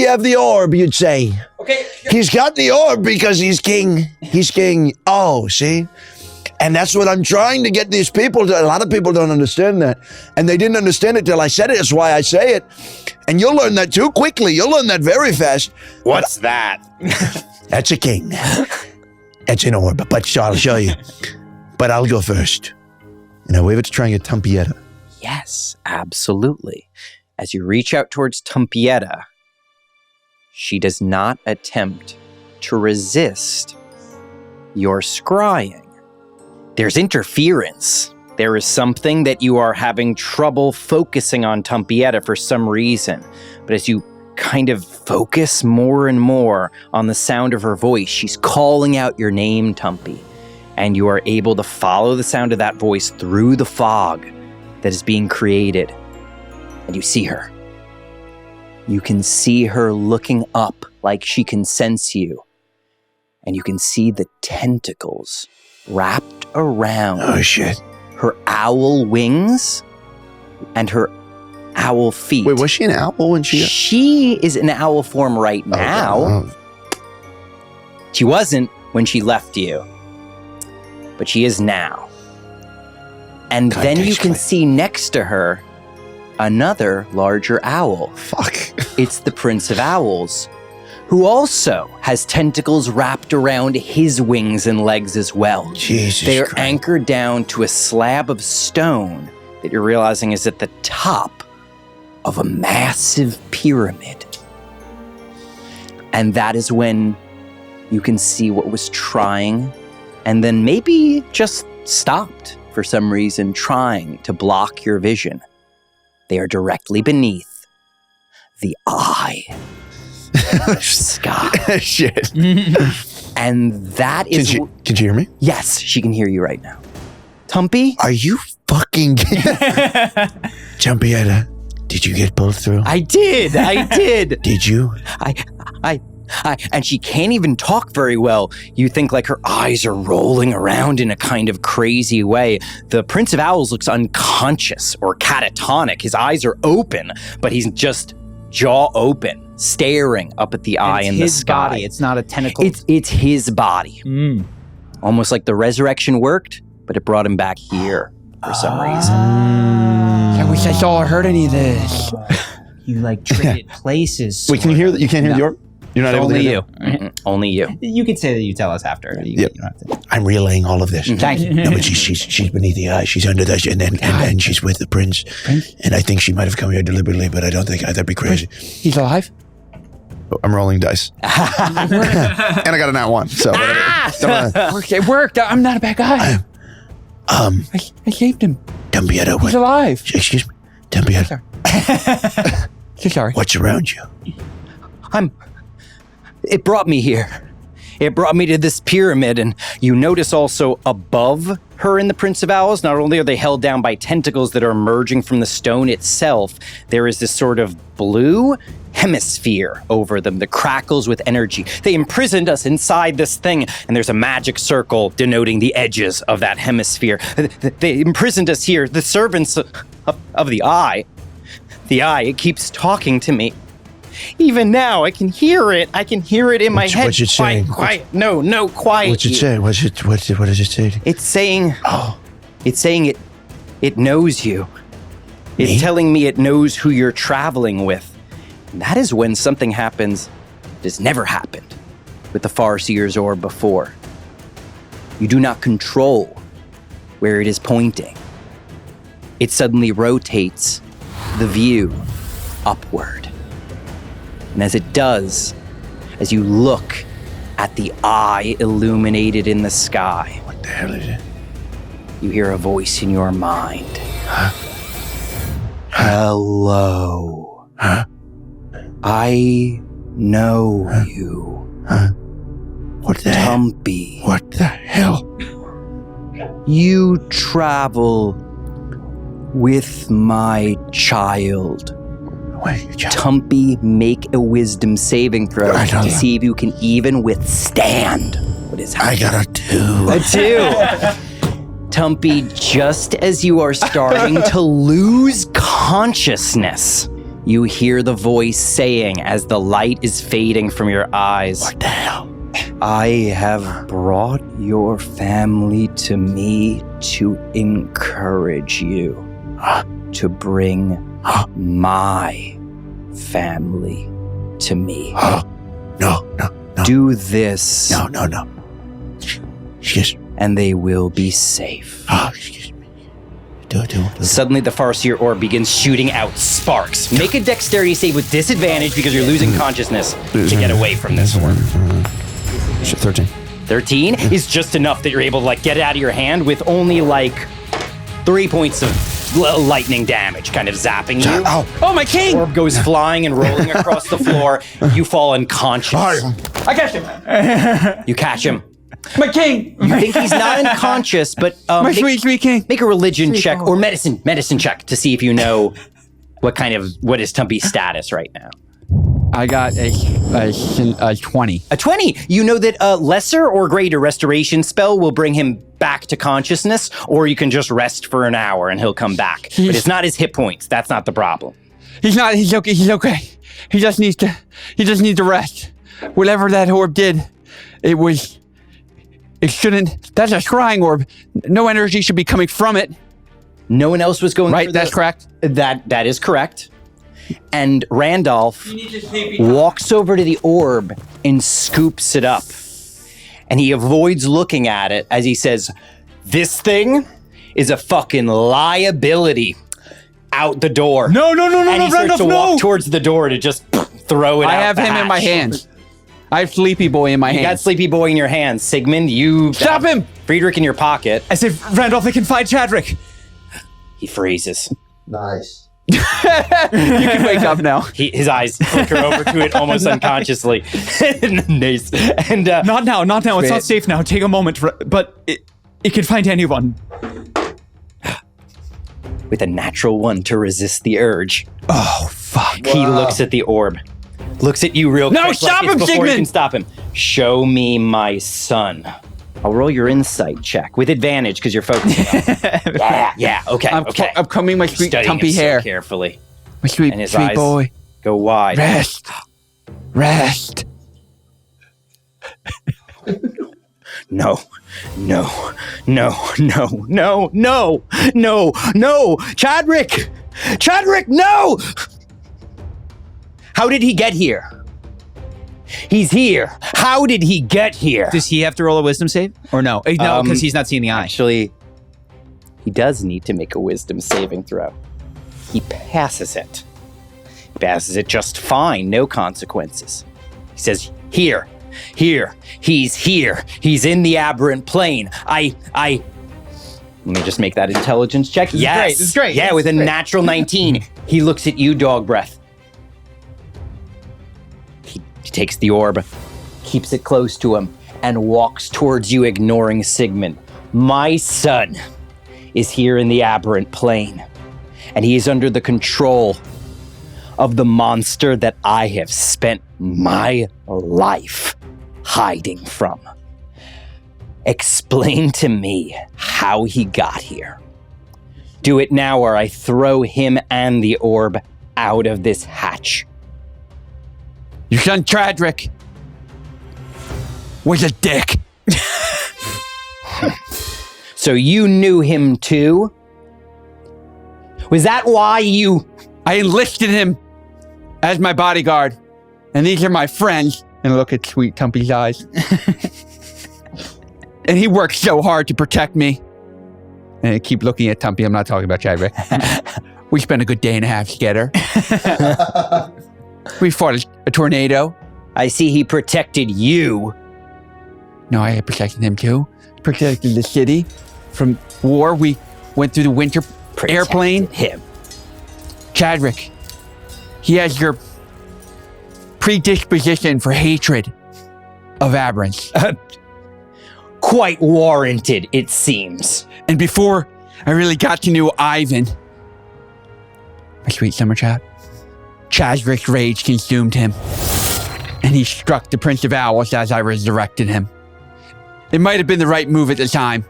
have the orb, you'd say? Okay. He's got the orb because he's king. He's king. Oh, see? And that's what I'm trying to get these people to. A lot of people don't understand that. And they didn't understand it till I said it. That's why I say it. And you'll learn that too quickly. You'll learn that very fast. What's that? That's a king. That's an orb. But I'll show you. But I'll go first. And I wave it to try and get Tumpietta. Yes, absolutely. As you reach out towards Tumpietta, she does not attempt to resist your scrying. There's interference. There is something that you are having trouble focusing on Tumpietta for some reason. But as you kind of focus more and more on the sound of her voice, she's calling out your name, Tumpy. And you are able to follow the sound of that voice through the fog that is being created. And you see her. You can see her looking up like she can sense you. And you can see the tentacles wrapped around Oh, shit. her owl wings and her owl feet. Wait, was she an owl when she... She is in owl form right now. Oh, She wasn't when she left you, but she is now. And then you can see next to her another larger owl. fuck. It's the Prince of Owls, who also has tentacles wrapped around his wings and legs as well. Jesus They are Christ. anchored down to a slab of stone that you're realizing is at the top of a massive pyramid. And that is when you can see what was trying and then maybe just stopped for some reason trying to block your vision. They are directly beneath the eye sky. Shit. And that is... Can she hear me? Yes, she can hear you right now. Tumpy? Are you fucking Tumpietta, did you get pulled through? I did. Did you? And she can't even talk very well. You think like her eyes are rolling around in a kind of crazy way. The Prince of Owls looks unconscious or catatonic. His eyes are open, but he's just jaw open, staring up at the eye in the sky. Body. It's not a tentacle. It's his body. Almost like the resurrection worked, but it brought him back here for some reason. I wish I saw or heard any of this. You traded places. Wait, can you hear that? You can't hear the orb? You're not able to Only hear you. that? Mm-mm, only you. You could say that you tell us after. You don't have to. I'm relaying all of this. Thank you. No, but she's beneath the eye. She's under the and she's with the prince. And I think she might have come here deliberately, but I don't think that'd be crazy. He's alive? I'm rolling dice. And I got a nat 1. So whatever. It worked. I'm not a bad guy. I saved him. Tempieto, He's alive. excuse me. Tempieto, So sorry. what's around you? It brought me here. It brought me to this pyramid, and you notice also above her in the Prince of Owls, not only are they held down by tentacles that are emerging from the stone itself, there is this sort of blue hemisphere over them that crackles with energy. They imprisoned us inside this thing, and there's a magic circle denoting the edges of that hemisphere. They imprisoned us here. The servants of the Eye, it keeps talking to me. Even now, I can hear it. I can hear it in my head. What's it saying? Quiet. No, quiet. What's it say? What does it say? It's saying, it knows you. It's Me? telling me it knows who you're traveling with. And that is when something happens that has never happened with the Farseer's orb before. You do not control where it is pointing. It suddenly rotates the view upward. And as it does, as you look at the eye illuminated in the sky, What the hell is it? you hear a voice in your mind. Hello. Huh? I know you. What the hell? Tumpy. What the hell? You travel with my child. Wait, Tumpy, make a wisdom saving throw I don't to know. see if you can even withstand what is I happening. got a 2. A 2. Tumpy, just as you are starting to lose consciousness, you hear the voice saying as the light is fading from your eyes, What the hell? I have brought your family to me to encourage you to bring my family to me. No. Do this, No. Excuse me. and they will be safe. Excuse me. Do. Suddenly, the Farseer orb begins shooting out sparks. Make a dexterity save with disadvantage because you're losing consciousness to get away from this orb. 13. 13 is just enough that you're able to get it out of your hand with only 3 points of lightning damage, kind of zapping you. Ow. Oh, my king! Orb goes flying and rolling across the floor. You fall unconscious. I catch him. You catch him. My king! You think he's not unconscious, but My sweet king. make a religion check or medicine check to see if you know what is Tumpy's status right now. I got a 20. A 20. You know that a lesser or greater restoration spell will bring him back to consciousness, or you can just rest for an hour and he'll come back. But it's not his hit points. That's not the problem. He's okay. He just needs to rest. Whatever that orb did, it shouldn't, that's a scrying orb. No energy should be coming from it. No one else was going Right, through that's correct. That is correct. And Randolph walks over to the orb and scoops it up. And he avoids looking at it as he says, "This thing is a fucking liability." Out the door. No, And he starts Randolph, to no! walk towards the door to just throw it out I have the him in my hatch. hands. I have Sleepy Boy in my You got hands. Sleepy Boy in your hands. Sigmund, you Stop have him! Friedrich in your pocket. I say, Randolph, they can find Chadrick. He freezes. Nice. You can wake up now. His eyes flicker over to it almost unconsciously. Nice. And Not now. It's not safe now. Take a moment, but it can find anyone. with a natural 1 to resist the urge, Oh, fuck. he looks at the orb, looks at you real No, quick. stop like it's him, before you Sigmund! can stop him. Show me my son. I'll roll your insight check with advantage because you're focusing on Yeah, okay, okay. I'm combing my sweet Studying tumpy him so hair. carefully. My sweet, And his sweet eyes boy. go wide. Rest. No. Chadrick, no! How did he get here? He's here. How did he get here? Does he have to roll a wisdom save? Or no? No, because he's not seeing the eye. Actually, he does need to make a wisdom saving throw. He passes it. He passes it just fine, no consequences. He says, here, he's here. He's in the aberrant plane. Let me just make that intelligence check. This is great. Yeah, with a natural 19. He looks at you, dog breath. He takes the orb, keeps it close to him, and walks towards you, ignoring Sigmund. My son is here in the aberrant plane, and he is under the control of the monster that I have spent my life hiding from. Explain to me how he got here. Do it now or I throw him and the orb out of this hatch. Your son Tradrick was a dick. So you knew him too? Was that why you... I enlisted him as my bodyguard, and these are my friends. And look at sweet Tumpy's eyes. And he worked so hard to protect me. And I keep looking at Tumpy. I'm not talking about Chadwick. We spent a good day and a half together. We fought a tornado. I see he protected you. No, I protected him too. Protected the city from war. We went through the winter airplane. Him. Chadwick, he has your predisposition for hatred of aberrants. Quite warranted, it seems. And before I really got to know Ivan, my sweet summer chap, Chadwick's rage consumed him, and he struck the Prince of Owls as I resurrected him. It might have been the right move at the time,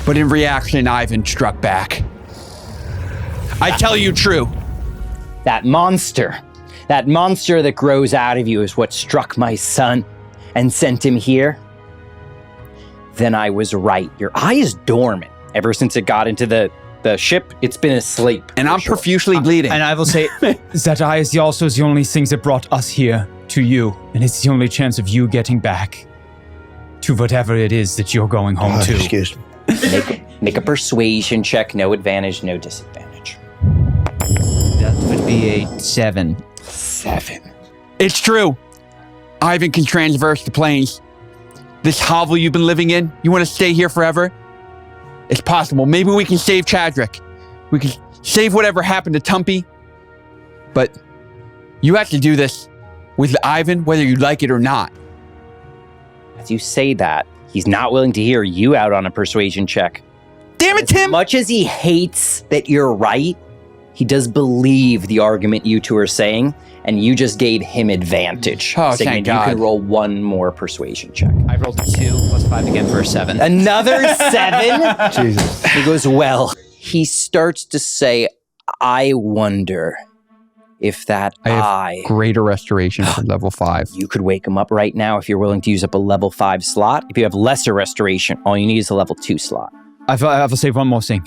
but in reaction, Ivan struck back. I tell you true. That monster that grows out of you is what struck my son and sent him here. Then I was right. Your eye is dormant. Ever since it got into the ship, it's been asleep. And I'm profusely bleeding. And I will say that eye is also the only thing that brought us here to you. And it's the only chance of you getting back to whatever it is that you're going home to. Excuse me. Make a persuasion check. No advantage, no disadvantage. That would be a 7. 7. It's true. Ivan can transverse the plains. This hovel you've been living in, you want to stay here forever? It's possible. Maybe we can save Chadwick. We can save whatever happened to Tumpy. But you have to do this with Ivan, whether you like it or not. As you say that, he's not willing to hear you out on a persuasion check. Damn it, Tim! As much as he hates that you're right, he does believe the argument you two are saying, and you just gave him advantage. Oh, Sigmund, thank God. You can roll one more persuasion check. I rolled a 2 plus 5 again for a 7. Another 7? Jesus. He goes, well. He starts to say, I wonder if that I have greater restoration for level 5. You could wake him up right now if you're willing to use up a level 5 slot. If you have lesser restoration, all you need is a level 2 slot. I will say one more thing.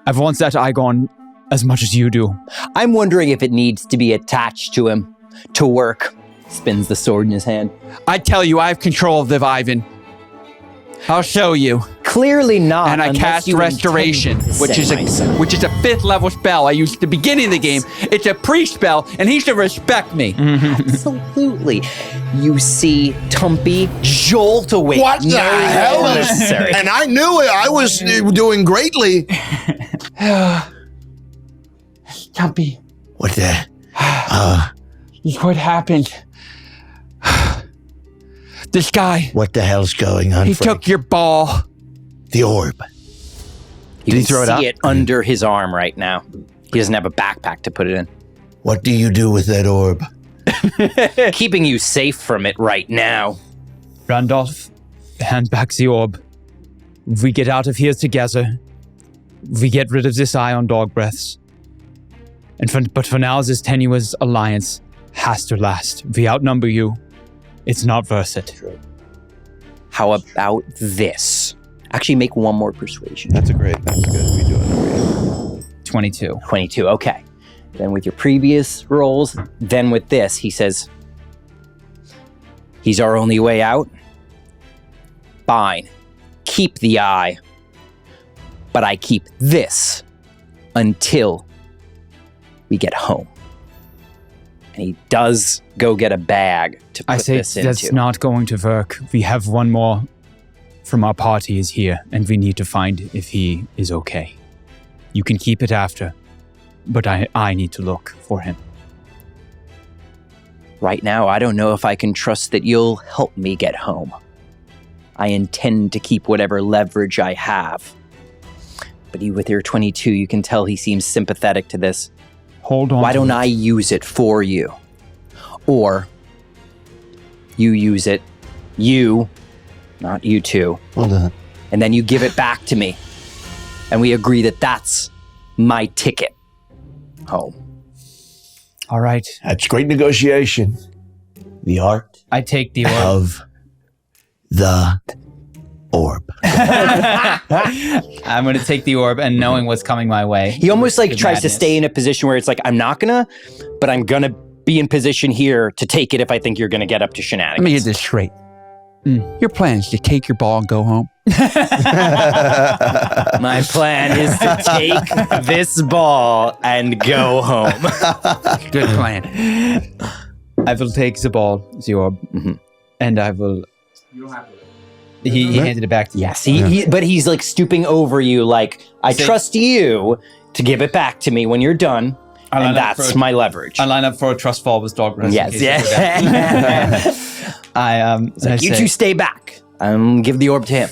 I've want that eye gone as much as you do. I'm wondering if it needs to be attached to him to work. Spins the sword in his hand. I tell you, I have control of the Ivan. I'll show you. Clearly not. And I cast you Restoration, intend to which is send my son. a 5th level spell I used at the beginning of the game. It's a pre-spell, and he should respect me. Absolutely. You see Tumpy jolt awake. What the No hell is necessary. And I knew it. I was doing greatly. Tumpy, What the? what happened? This guy, What the hell's going on? he Frank? took your ball. the orb. You Did he can throw it see out? it under his arm right now. He doesn't have a backpack to put it in. What do you do with that orb? Keeping you safe from it right now. Randolph, hand back the orb. We get out of here together. We get rid of this eye on dog breaths. But for now, this tenuous alliance has to last. We outnumber you. It's not worth it. How about this? Actually, make one more persuasion. That's good. We do it. 22. 22, okay. Then with your previous rolls, then with this, he says, he's our only way out. Fine. Keep the eye. But I keep this until we get home. And he does go get a bag to put I say this that's into. not going to work. We have one more from our party is here, and we need to find if he is okay. You can keep it after, but I need to look for him. Right now, I don't know if I can trust that you'll help me get home. I intend to keep whatever leverage I have. But you with your 22, you can tell he seems sympathetic to this. Hold on. Why don't I use it for you? Or you use it, you, not you two, Hold on. and then you give it back to me. And we agree that that's my ticket home. All right. That's great negotiation. The art I take the orb. of the orb. I'm going to take the orb, and knowing what's coming my way. He almost like the tries to madness. stay in a position where it's like, I'm not gonna, but I'm gonna be in position here to take it if I think you're gonna get up to Let shenanigans. me get this straight. Your plan is to take your ball and go home. My plan is to take this ball and go home. Good plan. I will take the ball, the orb, and I will. He handed it back to me. Yes, but he's like stooping over you, like, I trust you to give it back to me when you're done, line and up that's for- my leverage. I line up for a trust fall with dog rest. Yes, in case I go down. I you say, two stay back. Give the orb to him.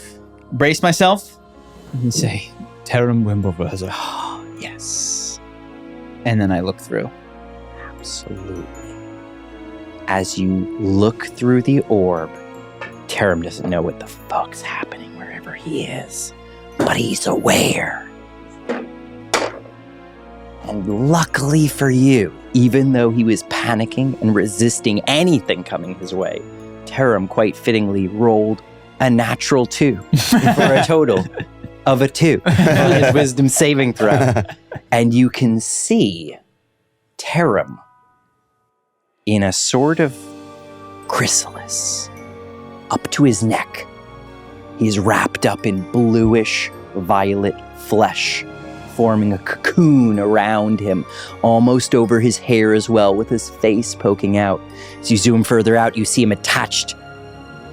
brace myself, And say, Terum Wimbledon. Yes. and then I look through. Absolutely. As you look through the orb, Terum doesn't know what the fuck's happening wherever he is, but he's aware. And luckily for you, even though he was panicking and resisting anything coming his way, Terum quite fittingly rolled a natural 2 for a total of a 2 on his wisdom saving throw. And you can see Terum in a sort of chrysalis up to his neck. He's wrapped up in bluish violet flesh, forming a cocoon around him, almost over his hair as well, with his face poking out. As you zoom further out, you see him attached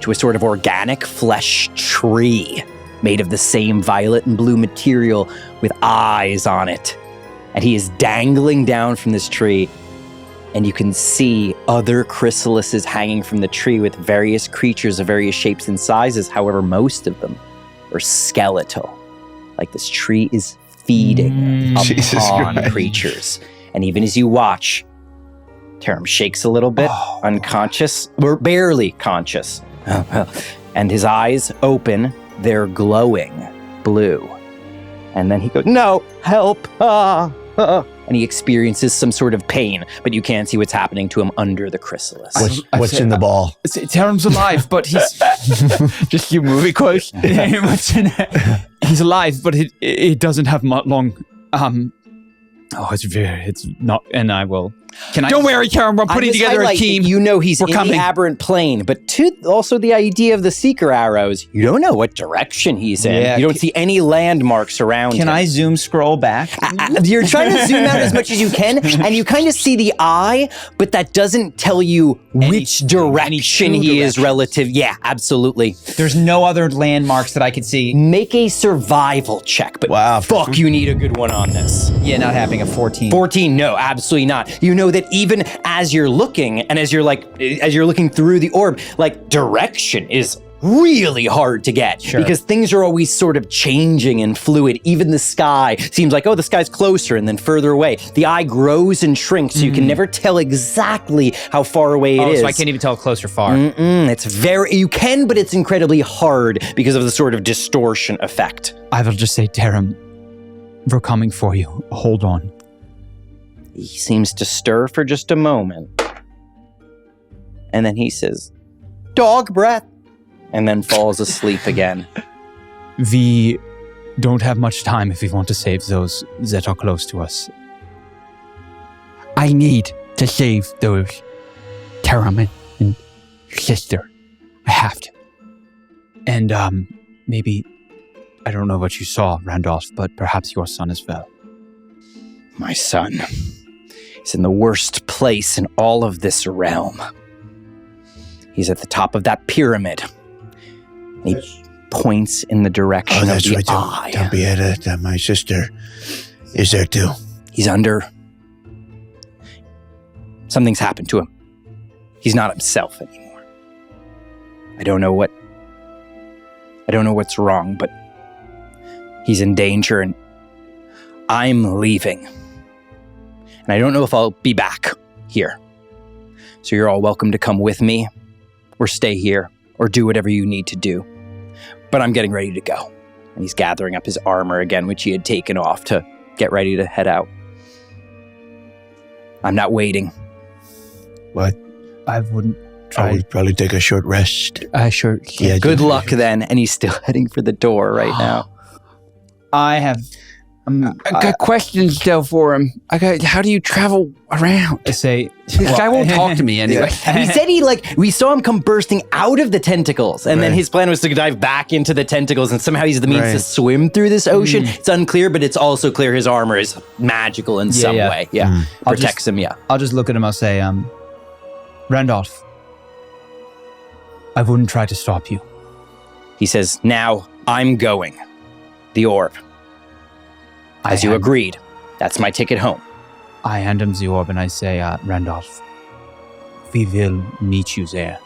to a sort of organic flesh tree made of the same violet and blue material with eyes on it. And he is dangling down from this tree, and you can see other chrysalises hanging from the tree with various creatures of various shapes and sizes. However, most of them are skeletal. Like this tree is feeding Jesus upon Christ. creatures. And even as you watch, Terum shakes a little bit, unconscious, or barely conscious. And his eyes open, they're glowing blue. And then he goes, no, help, and he experiences some sort of pain, but you can't see what's happening to him under the chrysalis. What's in the ball? Terum's alive, but he's Just you movie quotes. what's in it? He's alive, but it doesn't have long. It's not, and I will. Can I? Don't worry, Terum. We're putting I together a highlight team. that you know he's We're in coming. the aberrant plane, but also the idea of the seeker arrows, you don't know what direction he's in. Yeah, you don't see any landmarks around him. Can I zoom scroll back? You're trying to zoom out as much as you can, and you kind of see the eye, but that doesn't tell you which direction true he is directions. relative. Yeah, absolutely. There's no other landmarks that I could see. Make a survival check, but Wow. fuck, you need a good one on this. Yeah, not having a 14. 14, no, absolutely not. You know that even as you're looking and as you're looking through the orb, like direction is really hard to get because things are always sort of changing and fluid. Even the sky seems like, oh, the sky's closer and then further away. The eye grows and shrinks, so you can never tell exactly how far away it is. So I can't even tell close or far. You can, but it's incredibly hard because of the sort of distortion effect. I will just say, Terum, we're coming for you. Hold on. He seems to stir for just a moment. And then he says, dog breath, and then falls asleep again. We don't have much time if we want to save those that are close to us. I need to save those Terum and sister. I have to. And maybe, I don't know what you saw, Randolph, but perhaps your son as well. My son. He's in the worst place in all of this realm. He's at the top of that pyramid. And he points in the direction of the eye. Don't be at it. My sister is there too. He's under... Something's happened to him. He's not himself anymore. I don't know what's wrong, but he's in danger and I'm leaving. And I don't know if I'll be back here. So you're all welcome to come with me or stay here or do whatever you need to do. But I'm getting ready to go. And he's gathering up his armor again, which he had taken off to get ready to head out. I'm not waiting. What? I wouldn't try. I would probably take a short rest. Sure. Yeah. Good luck then. And he's still heading for the door right now. I have. I got questions though for him. How do you travel around? I say This guy won't talk to me anyway. He said we saw him come bursting out of the tentacles. And then his plan was to dive back into the tentacles and somehow he's the means to swim through this ocean. It's unclear, but it's also clear his armor is magical in some way. Yeah. Protects him, I'll just look at him. I'll say, Randolph, I wouldn't try to stop you. He says, now I'm going. The orb. As you agreed. That's my ticket home. I hand him the orb and I say, Randolph, we will meet you there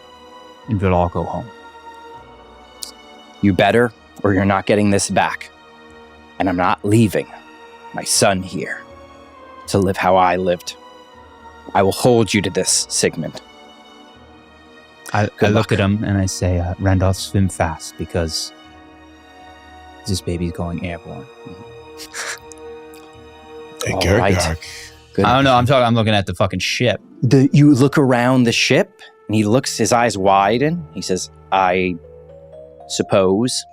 and we'll all go home. You better, or you're not getting this back. And I'm not leaving my son here to live how I lived. I will hold you to this, Sigmund. I look at him and I say, Randolph, swim fast because this baby's going airborne. Take care, Dark. Good. I don't know. I'm looking at the fucking ship. You look around the ship, and he looks, his eyes widen. He says, I suppose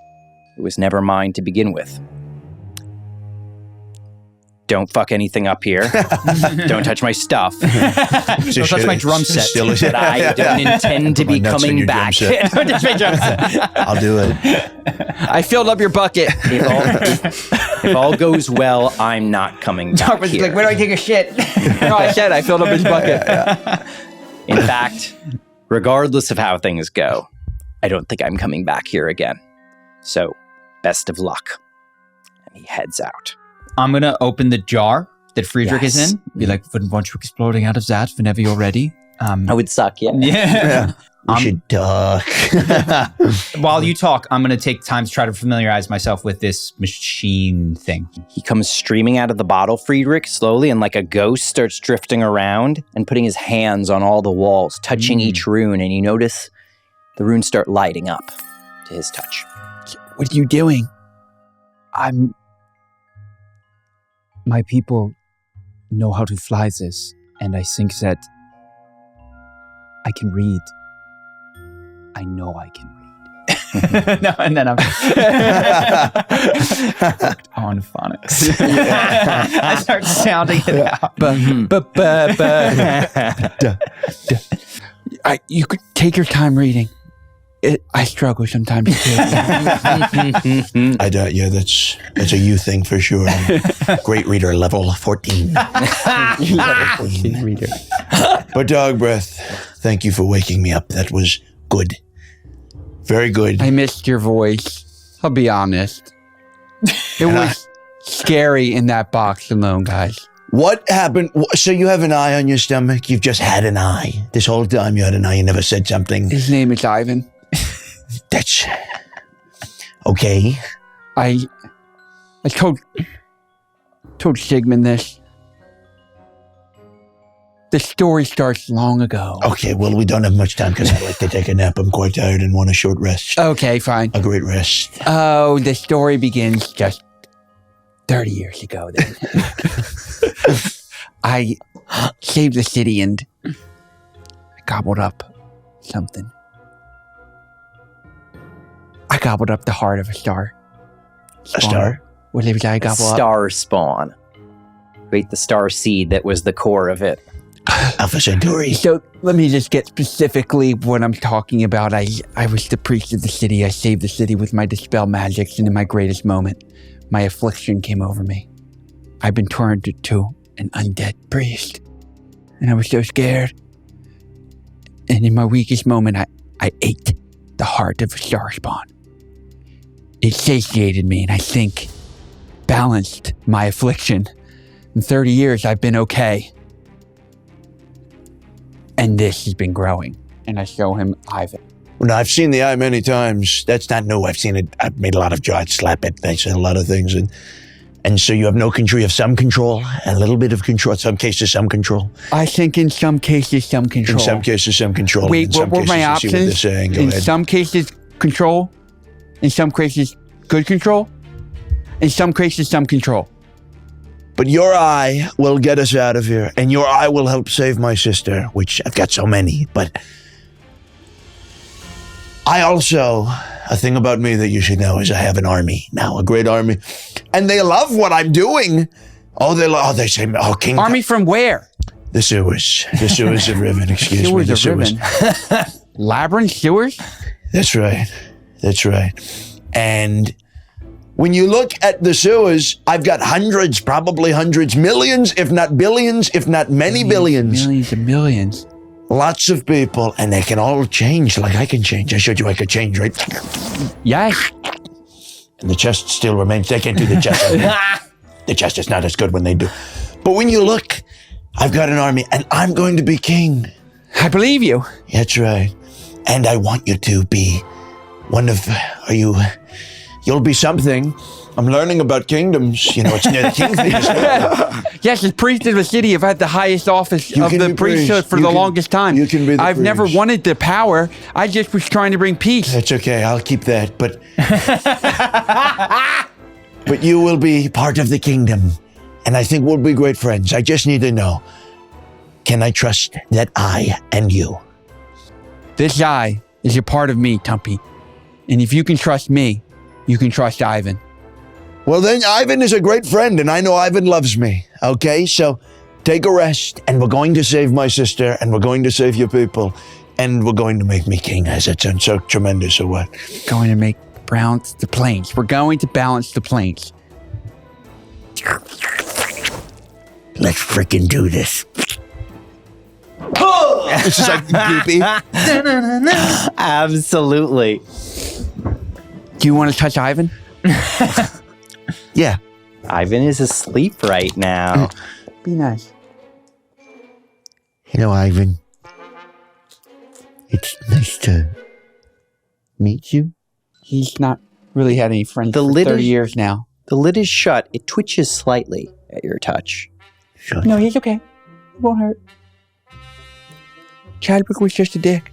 it was never mine to begin with. Don't fuck anything up here. Don't touch my stuff. Don't touch my drum set. But I don't intend to be coming back. Don't touch my drum set. I'll do it. I filled up your bucket. If all goes well, I'm not coming back here. Like, where do I take a shit? No, I said I filled up his bucket. In fact, regardless of how things go, I don't think I'm coming back here again. So, best of luck. And he heads out. I'm going to open the jar that Friedrich is in. Be like, wouldn't want you exploding out of that whenever you're ready. I would suck, yeah. Yeah. We should talk. While you talk, I'm going to take time to try to familiarize myself with this machine thing. He comes streaming out of the bottle, Friedrich, slowly, and like a ghost starts drifting around and putting his hands on all the walls, touching each rune, and you notice the runes start lighting up to his touch. What are you doing? My people know how to fly this, and I think that I can read. I know I can read. No, and then I'm on phonics. I start sounding it out. You could take your time reading. I struggle sometimes too. I doubt, yeah, that's a you thing for sure. Great reader, level 14. Level 14 reader. But Dog Breath, thank you for waking me up. That was good. Very good. I missed your voice. I'll be honest. It was scary in that box alone, guys. What happened? So you have an eye on your stomach? You've just had an eye. This whole time you had an eye. You never said something. His name is Ivan. That's okay. I told Sigmund this. The story starts long ago. Okay, well, we don't have much time because I like to take a nap. I'm quite tired and want a short rest. Okay, fine. A great rest. Oh, the story begins just 30 years ago then. I saved the city and I gobbled up something. I gobbled up the heart of a star. A star? What did I gobble up? Star spawn. Wait, the star seed that was the core of it. Alpha Centauri. So let me just get specifically what I'm talking about. I was the priest of the city. I saved the city with my dispel magics, and in my greatest moment, my affliction came over me. I've been turned to an undead priest. and I was so scared. And in my weakest moment, I ate the heart of a star spawn. It satiated me, and I think balanced my affliction. In 30 years, I've been okay. And this has been growing. And I show him Ivan. Well, I've seen the eye many times. That's not new. I've seen it. I've made a lot of jokes, slap it. I said a lot of things. And so you have no control. You have some control, a little bit of control. In some cases, some control. I think in some cases, some control. In some cases, some control. Wait, what were my options? What they're saying. Go in ahead. some cases, control. In some cases, good control. In some cases, some control. But your eye will get us out of here, and your eye will help save my sister, which I've got so many. But I also, a thing about me that you should know is I have an army now, a great army. And they love what I'm doing. They say, King. Army from where? The sewers of Riven, excuse me. The sewers. Labyrinth sewers? That's right. And when you look at the sewers, I've got hundreds, probably hundreds, millions, if not billions, if not many billions. Millions and millions. Lots of people, and they can all change like I can change. I showed you I could change, right? Yes. And the chest still remains. They can't do the chest. The chest is not as good when they do. But when you look, I've got an army, and I'm going to be king. I believe you. That's right. And I want you to be one of, you'll be something. I'm learning about kingdoms. You know, it's near the king thing. Yes, as priest of the city, I've had the highest office of the priesthood for the longest time. You can be the I've priest. never wanted the power. I just was trying to bring peace. That's okay. I'll keep that. But but you will be part of the kingdom. And I think we'll be great friends. I just need to know, can I trust that I and you? This eye is a part of me, Tumpy. And if you can trust me, you can trust Ivan. Well, then Ivan is a great friend, and I know Ivan loves me. Okay, so take a rest, and we're going to save my sister, and we're going to save your people, and we're going to make me king. As that sounds so tremendous, or what? Going to make balance the planes. We're going to balance the planes. Let's freaking do this. This is like goopy. Absolutely. Do you want to touch Ivan? Yeah. Ivan is asleep right now. Be nice. Hello, Ivan. It's nice to meet you. He's not really had any friends The for lid 30 is- years now. The lid is shut. It twitches slightly at your touch. Sure. No, he's okay. It won't hurt. Chadwick was just a dick.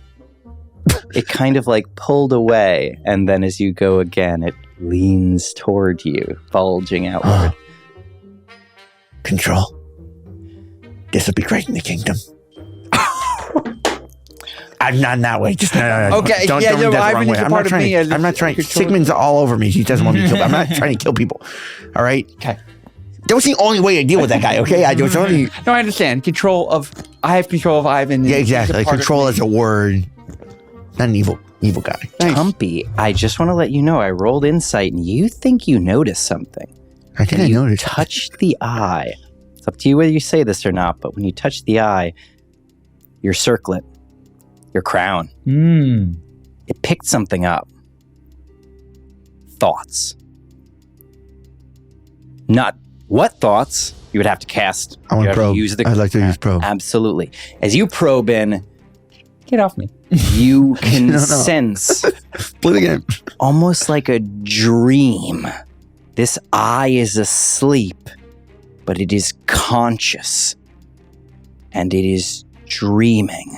It kind of like pulled away, and then as you go again, it leans toward you, bulging outward. Control. This will be great in the kingdom. I'm not in that way. Just no. Okay, Don't yeah, do no, that the Ivan wrong is way. a I'm part not of trying. me as I'm not trying. control. Sigmund's all over me. He doesn't want me to kill. I'm not trying to kill people. All right. Okay. That was the only way I deal with that guy. Okay. I was only. No, I understand. I have control of Ivan. and Yeah, he's a exactly. part of Control me. is a word. Not an evil guy. Tumpy, I just want to let you know, I rolled insight, and you think you noticed something. I think I When you noticed. touched the eye. It's up to you whether you say this or not, but when you touch the eye, your circlet, your crown, it picked something up. Thoughts. Not what thoughts. You would have to cast. I want you to have to probe. use the I'd like to use probe. Absolutely. As you probe in, Get off me. you can No. sense Play the game. almost like a dream. This eye is asleep, but it is conscious. And it is dreaming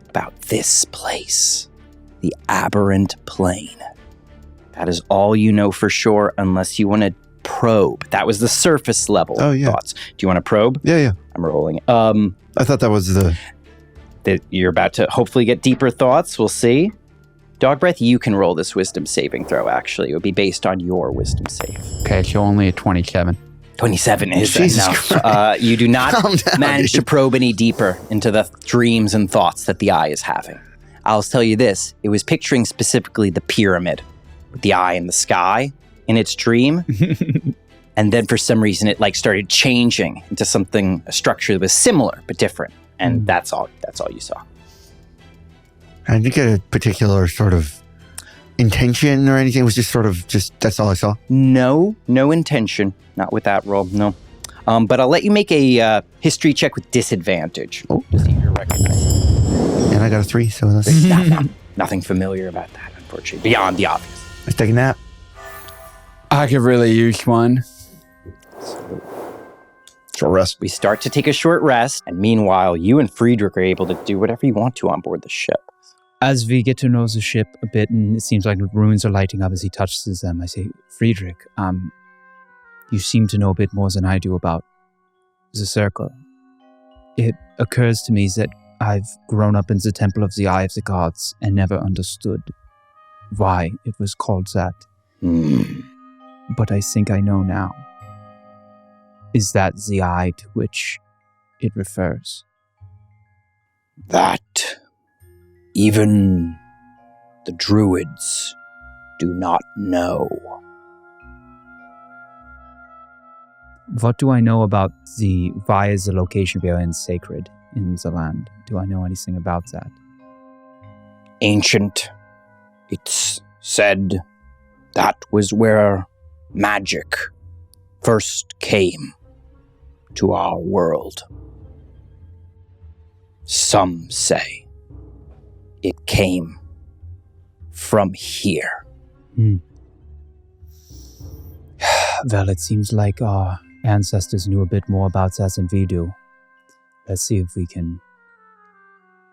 about this place, the Aberrant Plane. That is all you know for sure, unless you want to probe. That was the surface level thoughts. Do you want to probe? Yeah. I'm rolling. I thought that was the... That you're about to hopefully get deeper thoughts. We'll see. Dog Breath, you can roll this wisdom saving throw, actually. It would be based on your wisdom save. Okay, so only a 27. 27 is Jesus enough. You do not Calm down, manage to dude. probe any deeper into the dreams and thoughts that the eye is having. I'll tell you this. It was picturing specifically the pyramid with the eye in the sky in its dream. And then for some reason it like started changing into a structure that was similar but different. And that's all you saw. I didn't get a particular sort of intention or anything. It was just that's all I saw. No intention. Not with that roll, no. But I'll let you make a history check with disadvantage. Oh. To see if you're recognizing. And I got a 3, so that's Nothing familiar about that, unfortunately, beyond the obvious. let's take a nap. I could really use one. Short rest. We start to take a short rest, and meanwhile, you and Friedrich are able to do whatever you want to on board the ship. As we get to know the ship a bit, and it seems like runes are lighting up as he touches them, I say, Friedrich, you seem to know a bit more than I do about the circle. It occurs to me that I've grown up in the Temple of the Eye of the Gods and never understood why it was called that. But I think I know now. Is that the eye to which it refers? That even the druids do not know. What do I know about why is the location we are in sacred in the land? Do I know anything about that? Ancient, it's said that was where magic first came to our world. Some say it came from here. Well, it seems like our ancestors knew a bit more about that than we do. Let's see if we can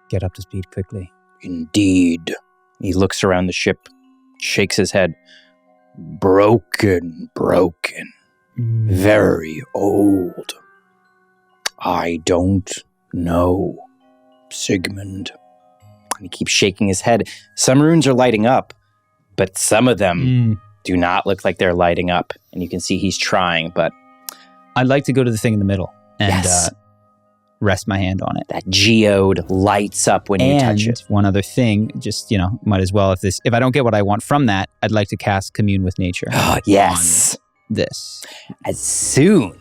get up to speed quickly. Indeed. He looks around the ship, shakes his head. Broken. Very old. I don't know, Sigmund. And he keeps shaking his head. Some runes are lighting up, but some of them do not look like they're lighting up. And you can see he's trying, but... I'd like to go to the thing in the middle and Yes. Rest my hand on it. That geode lights up when you touch it. One other thing, just, might as well, if I don't get what I want from that, I'd like to cast Commune with Nature. Yes. On this. As soon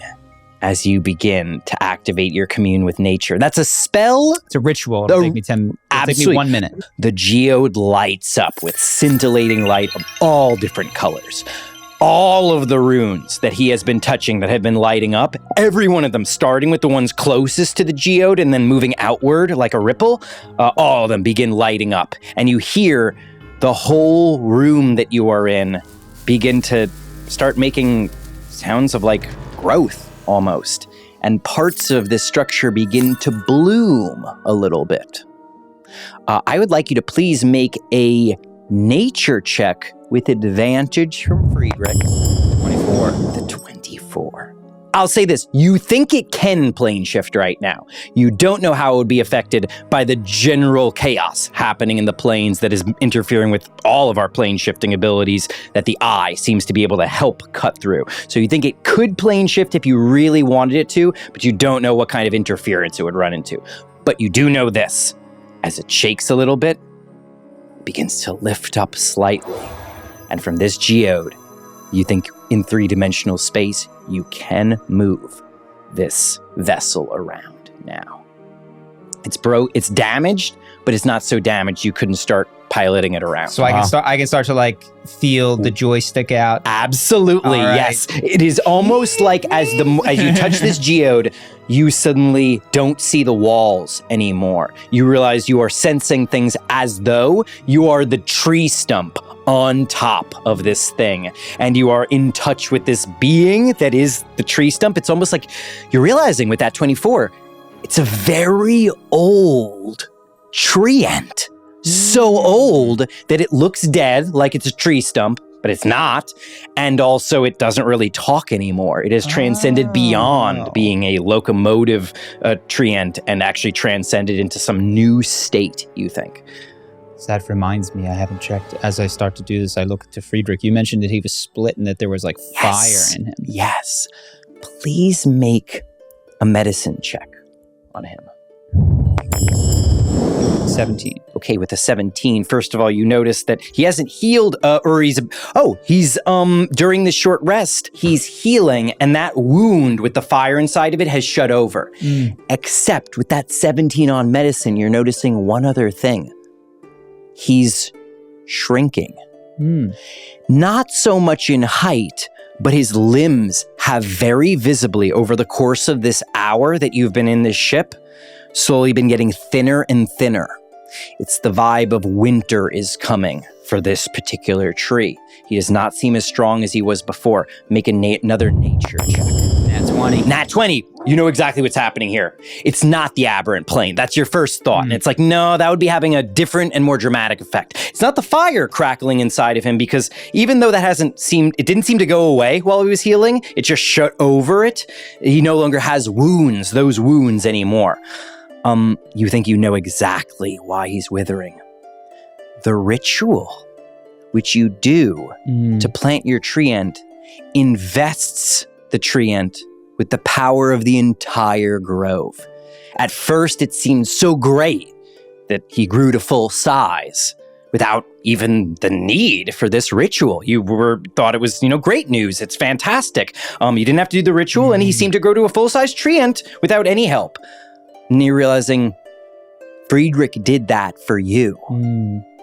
as you begin to activate your commune with nature, that's a spell. It's a ritual. It'll take me 1 minute. The geode lights up with scintillating light of all different colors. All of the runes that he has been touching that have been lighting up, every one of them, starting with the ones closest to the geode and then moving outward like a ripple, all of them begin lighting up. And you hear the whole room that you are in begin to start making sounds of like growth almost. And parts of this structure begin to bloom a little bit. I would like you to please make a nature check with advantage from Friedrich. 24. The 24. I'll say this. You think it can plane shift right now. You don't know how it would be affected by the general chaos happening in the planes that is interfering with all of our plane shifting abilities that the eye seems to be able to help cut through. So you think it could plane shift if you really wanted it to, but you don't know what kind of interference it would run into. But you do know this. As it shakes a little bit, it begins to lift up slightly. And from this geode, you think in 3-dimensional space, you can move this vessel around now. It's damaged, but it's not so damaged you couldn't start piloting it around. So I can start to like feel the joystick out. Absolutely, All right. yes. It is almost like as you touch this geode, you suddenly don't see the walls anymore. You realize you are sensing things as though you are the tree stump on top of this thing, and you are in touch with this being that is the tree stump. It's almost like you're realizing with that 24, it's a very old tree ant. So old that it looks dead, like it's a tree stump, but it's not. And also it doesn't really talk anymore. It has transcended beyond being a locomotive tree ant and actually transcended into some new state, you think. That reminds me, I haven't checked. As I start to do this, I look to Friedrich. You mentioned that he was split and that there was like fire in him. Yes. Please make a medicine check on him. 17. Okay, with a 17, first of all, you notice that he hasn't healed, during this short rest, he's healing, and that wound with the fire inside of it has shut over. Except with that 17 on medicine, you're noticing one other thing. He's shrinking. Not so much in height, but his limbs have very visibly, over the course of this hour that you've been in this ship, slowly been getting thinner and thinner. It's the vibe of winter is coming for this particular tree. He does not seem as strong as he was before. Make another nature check. Nat 20. Nat 20. You know exactly what's happening here. It's not the aberrant plane. That's your first thought. And it's like, no, that would be having a different and more dramatic effect. It's not the fire crackling inside of him, because even though that it didn't seem to go away while he was healing, it just shut over it. He no longer has those wounds anymore. You think you know exactly why he's withering. The ritual, which you do to plant your treant, invests the treant with the power of the entire grove. At first, it seemed so great that he grew to full size without even the need for this ritual. You thought it was, great news. It's fantastic. You didn't have to do the ritual, and he seemed to grow to a full-size treant without any help. And you're realizing Friedrich did that for you.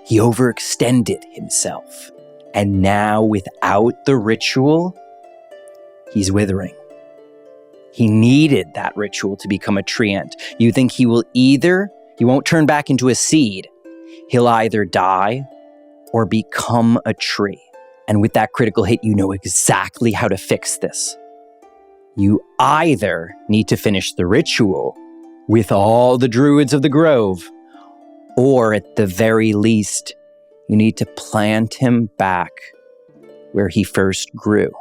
He overextended himself. And now, without the ritual, he's withering. He needed that ritual to become a treant. You think he won't turn back into a seed. He'll either die or become a tree. And with that critical hit, you know exactly how to fix this. You either need to finish the ritual with all the druids of the grove, or at the very least, you need to plant him back where he first grew.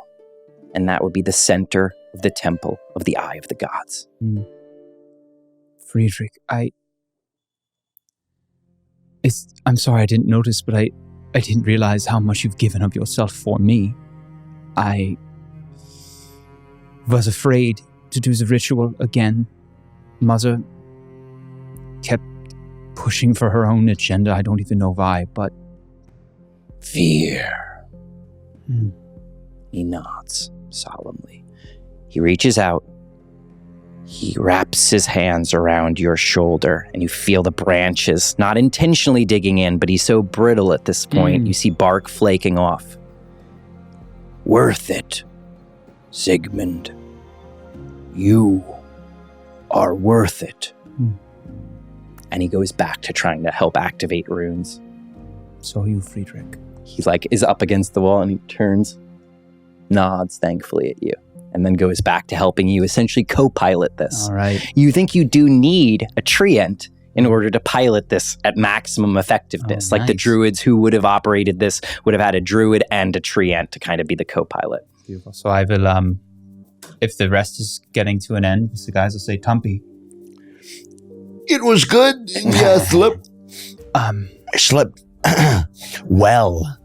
And that would be the center of the temple of the Eye of the Gods. Friedrich, I'm sorry I didn't notice, but I didn't realize how much you've given of yourself for me. I was afraid to do the ritual again. Mother kept pushing for her own agenda. I don't even know why, but... Fear. He nods solemnly. He reaches out. He wraps his hands around your shoulder, and you feel the branches, not intentionally digging in, but he's so brittle at this point, you see bark flaking off. Worth it, Sigmund. You are worth it. And he goes back to trying to help activate runes. So you, Friedrich. He is up against the wall, and he turns, nods thankfully at you, and then goes back to helping you essentially co-pilot this. All right. You think you do need a treant in order to pilot this at maximum effectiveness. Oh, like the nice. druids who would have operated this would have had a druid and a treant to kind of be the co-pilot. Beautiful. So I will, if the rest is getting to an end, the guys will say, Tumpy. It was good. Yeah, slept. I slept well.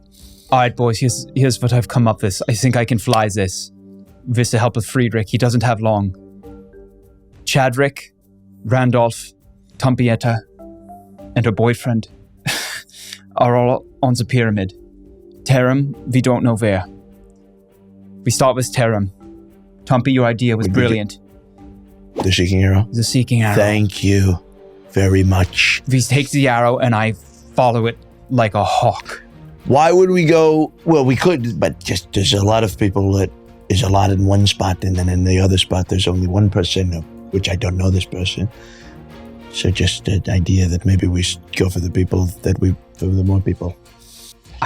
All right, boys, here's what I've come up with. I think I can fly this. With the help of Friedrich. He doesn't have long. Chadrick, Randolph, Tumpietta, and her boyfriend are all on the pyramid. Terum, we don't know where. We start with Terum. Tumpy, your idea was brilliant. The seeking arrow? The seeking arrow. Thank you very much. We take the arrow and I follow it like a hawk. Why would we go? Well, we could, but just there's a lot of people that is a lot in one spot, and then in the other spot there's only one person, which I don't know this person. So just the idea that maybe we should go for the more people.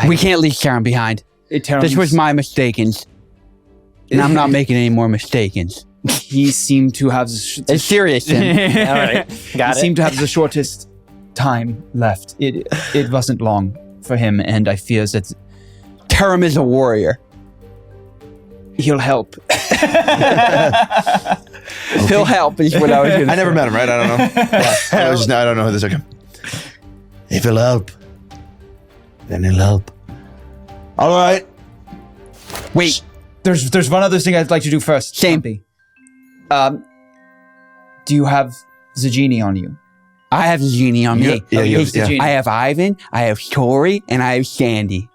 We can't leave Terum behind. This was my mistakens. And I'm not making any more mistakens. He seemed to have... It's serious, Tim. All right, got He it. seemed to have the shortest time left. It wasn't long for him, and I fear that Terum is a warrior. he'll help. He'll help is what I was going to say. I never met him, right? I don't know. I don't know who this is. Okay. If he'll help, then he'll help. All right. Wait, There's one other thing I'd like to do first. Same. Stumpy. Do you have the genie on you? I have the genie on me. Yeah. I have Ivan, I have Tori, and I have Sandy.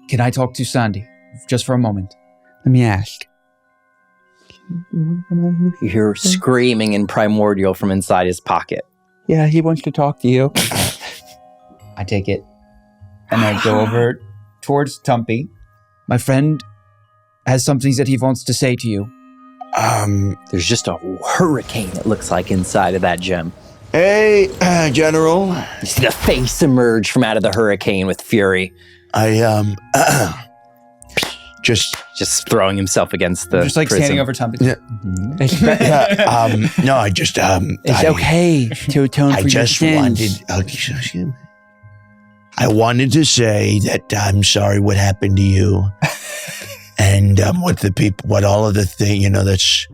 Can I talk to Sandy just for a moment? Let me ask. You hear screaming in Primordial from inside his pocket. Yeah, he wants to talk to you. I take it and I go over towards Tumpy. My friend has something that he wants to say to you. There's just a hurricane, it looks like, inside of that gem. Hey, General. You see the face emerge from out of the hurricane with fury. I just throwing himself against the Just like prism. standing over Tumpy. Yeah. No, I just It's okay to atone for your sins. I wanted to say that I'm sorry what happened to you, and what all of the thing, that's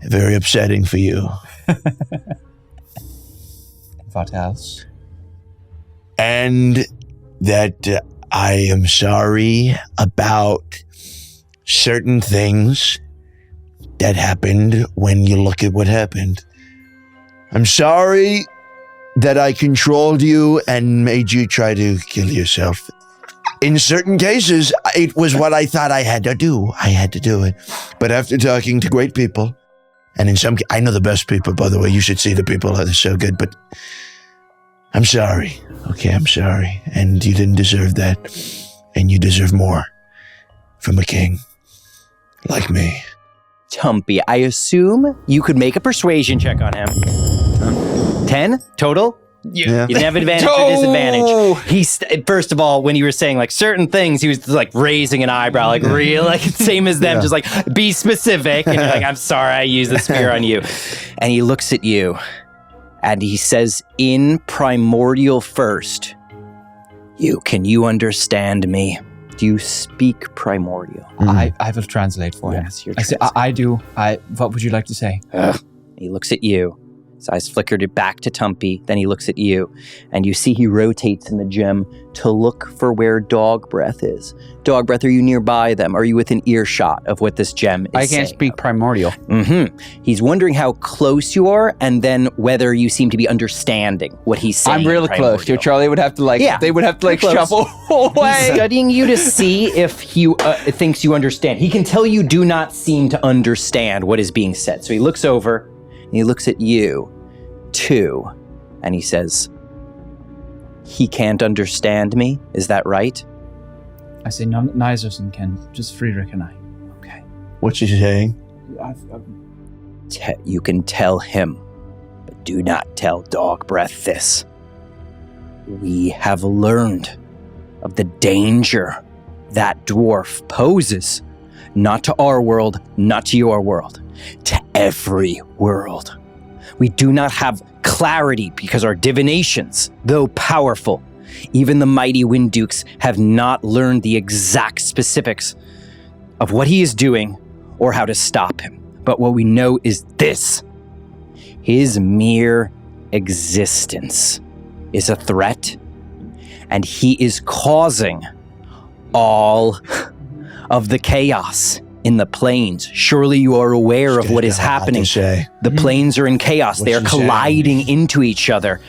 very upsetting for you. What else? And that I am sorry about certain things that happened when you look at what happened. I'm sorry that I controlled you and made you try to kill yourself. In certain cases, it was what I thought I had to do. I had to do it. But after talking to great people, and I know the best people, by the way, you should see the people, they're so good, but I'm sorry. Okay, I'm sorry. And you didn't deserve that. And you deserve more from a king like me. Tumpy, I assume you could make a persuasion check on him. 10 total? Yeah. You didn't have advantage or disadvantage. First of all, when you were saying like certain things, he was like raising an eyebrow, like real, like same as them, just like be specific. And you're like, I'm sorry, I used the spear on you. And he looks at you and he says in Primordial first, can you understand me? Do you speak Primordial? I will translate for him. Yes, you're I say, I do. What would you like to say? He looks at you. His eyes flickered it back to Tumpy. Then he looks at you, and you see he rotates in the gem to look for where Dog Breath is. Dog Breath, are you nearby them? Are you within earshot of what this gem is I can't saying? speak Primordial. He's wondering how close you are, and then whether you seem to be understanding what he's saying. I'm really close. So Charlie would have to they would have to close. shuffle He's away. studying you to see if he thinks you understand. He can tell you do not seem to understand what is being said. So he looks over, and he looks at you, too, and he says, he can't understand me, is that right? I say, neither of them can. Just Friedrich and I. Okay. What's he saying? You can tell him, but do not tell Dog Breath this. We have learned of the danger that dwarf poses, not to our world, not to your world, to every world. We do not have clarity because our divinations, though powerful, even the mighty Wind Dukes have not learned the exact specifics of what he is doing or how to stop him. But what we know is this: his mere existence is a threat, and he is causing all of the chaos in the plains. Surely you are aware of what is happening. The plains are in chaos. They are colliding into each other.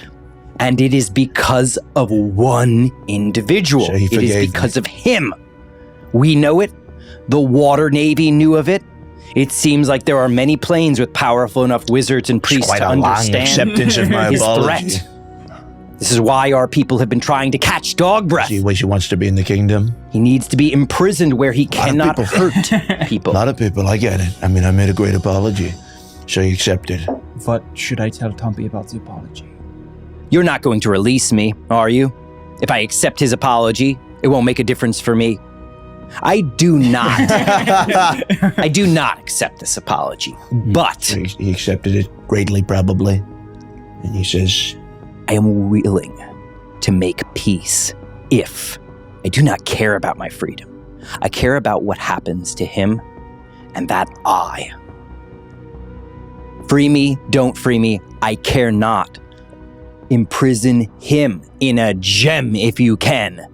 And it is because of one individual. So he it is forgave because of him. We know it. The Water Navy knew of it. It seems like there are many plains with powerful enough wizards and priests to understand acceptance of my his apology. threat. This is why our people have been trying to catch Dog Breath. He wants to be in the kingdom. He needs to be imprisoned where he cannot hurt people. A lot of people, I get it. I mean, I made a great apology. So he accepted. What should I tell Tumpy about the apology? You're not going to release me, are you? If I accept his apology, it won't make a difference for me. I do not accept this apology, but He accepted it greatly, probably. And he says, I am willing to make peace if I do not care about my freedom. I care about what happens to him, and that I. Free me, don't free me, I care not. Imprison him in a gem if you can,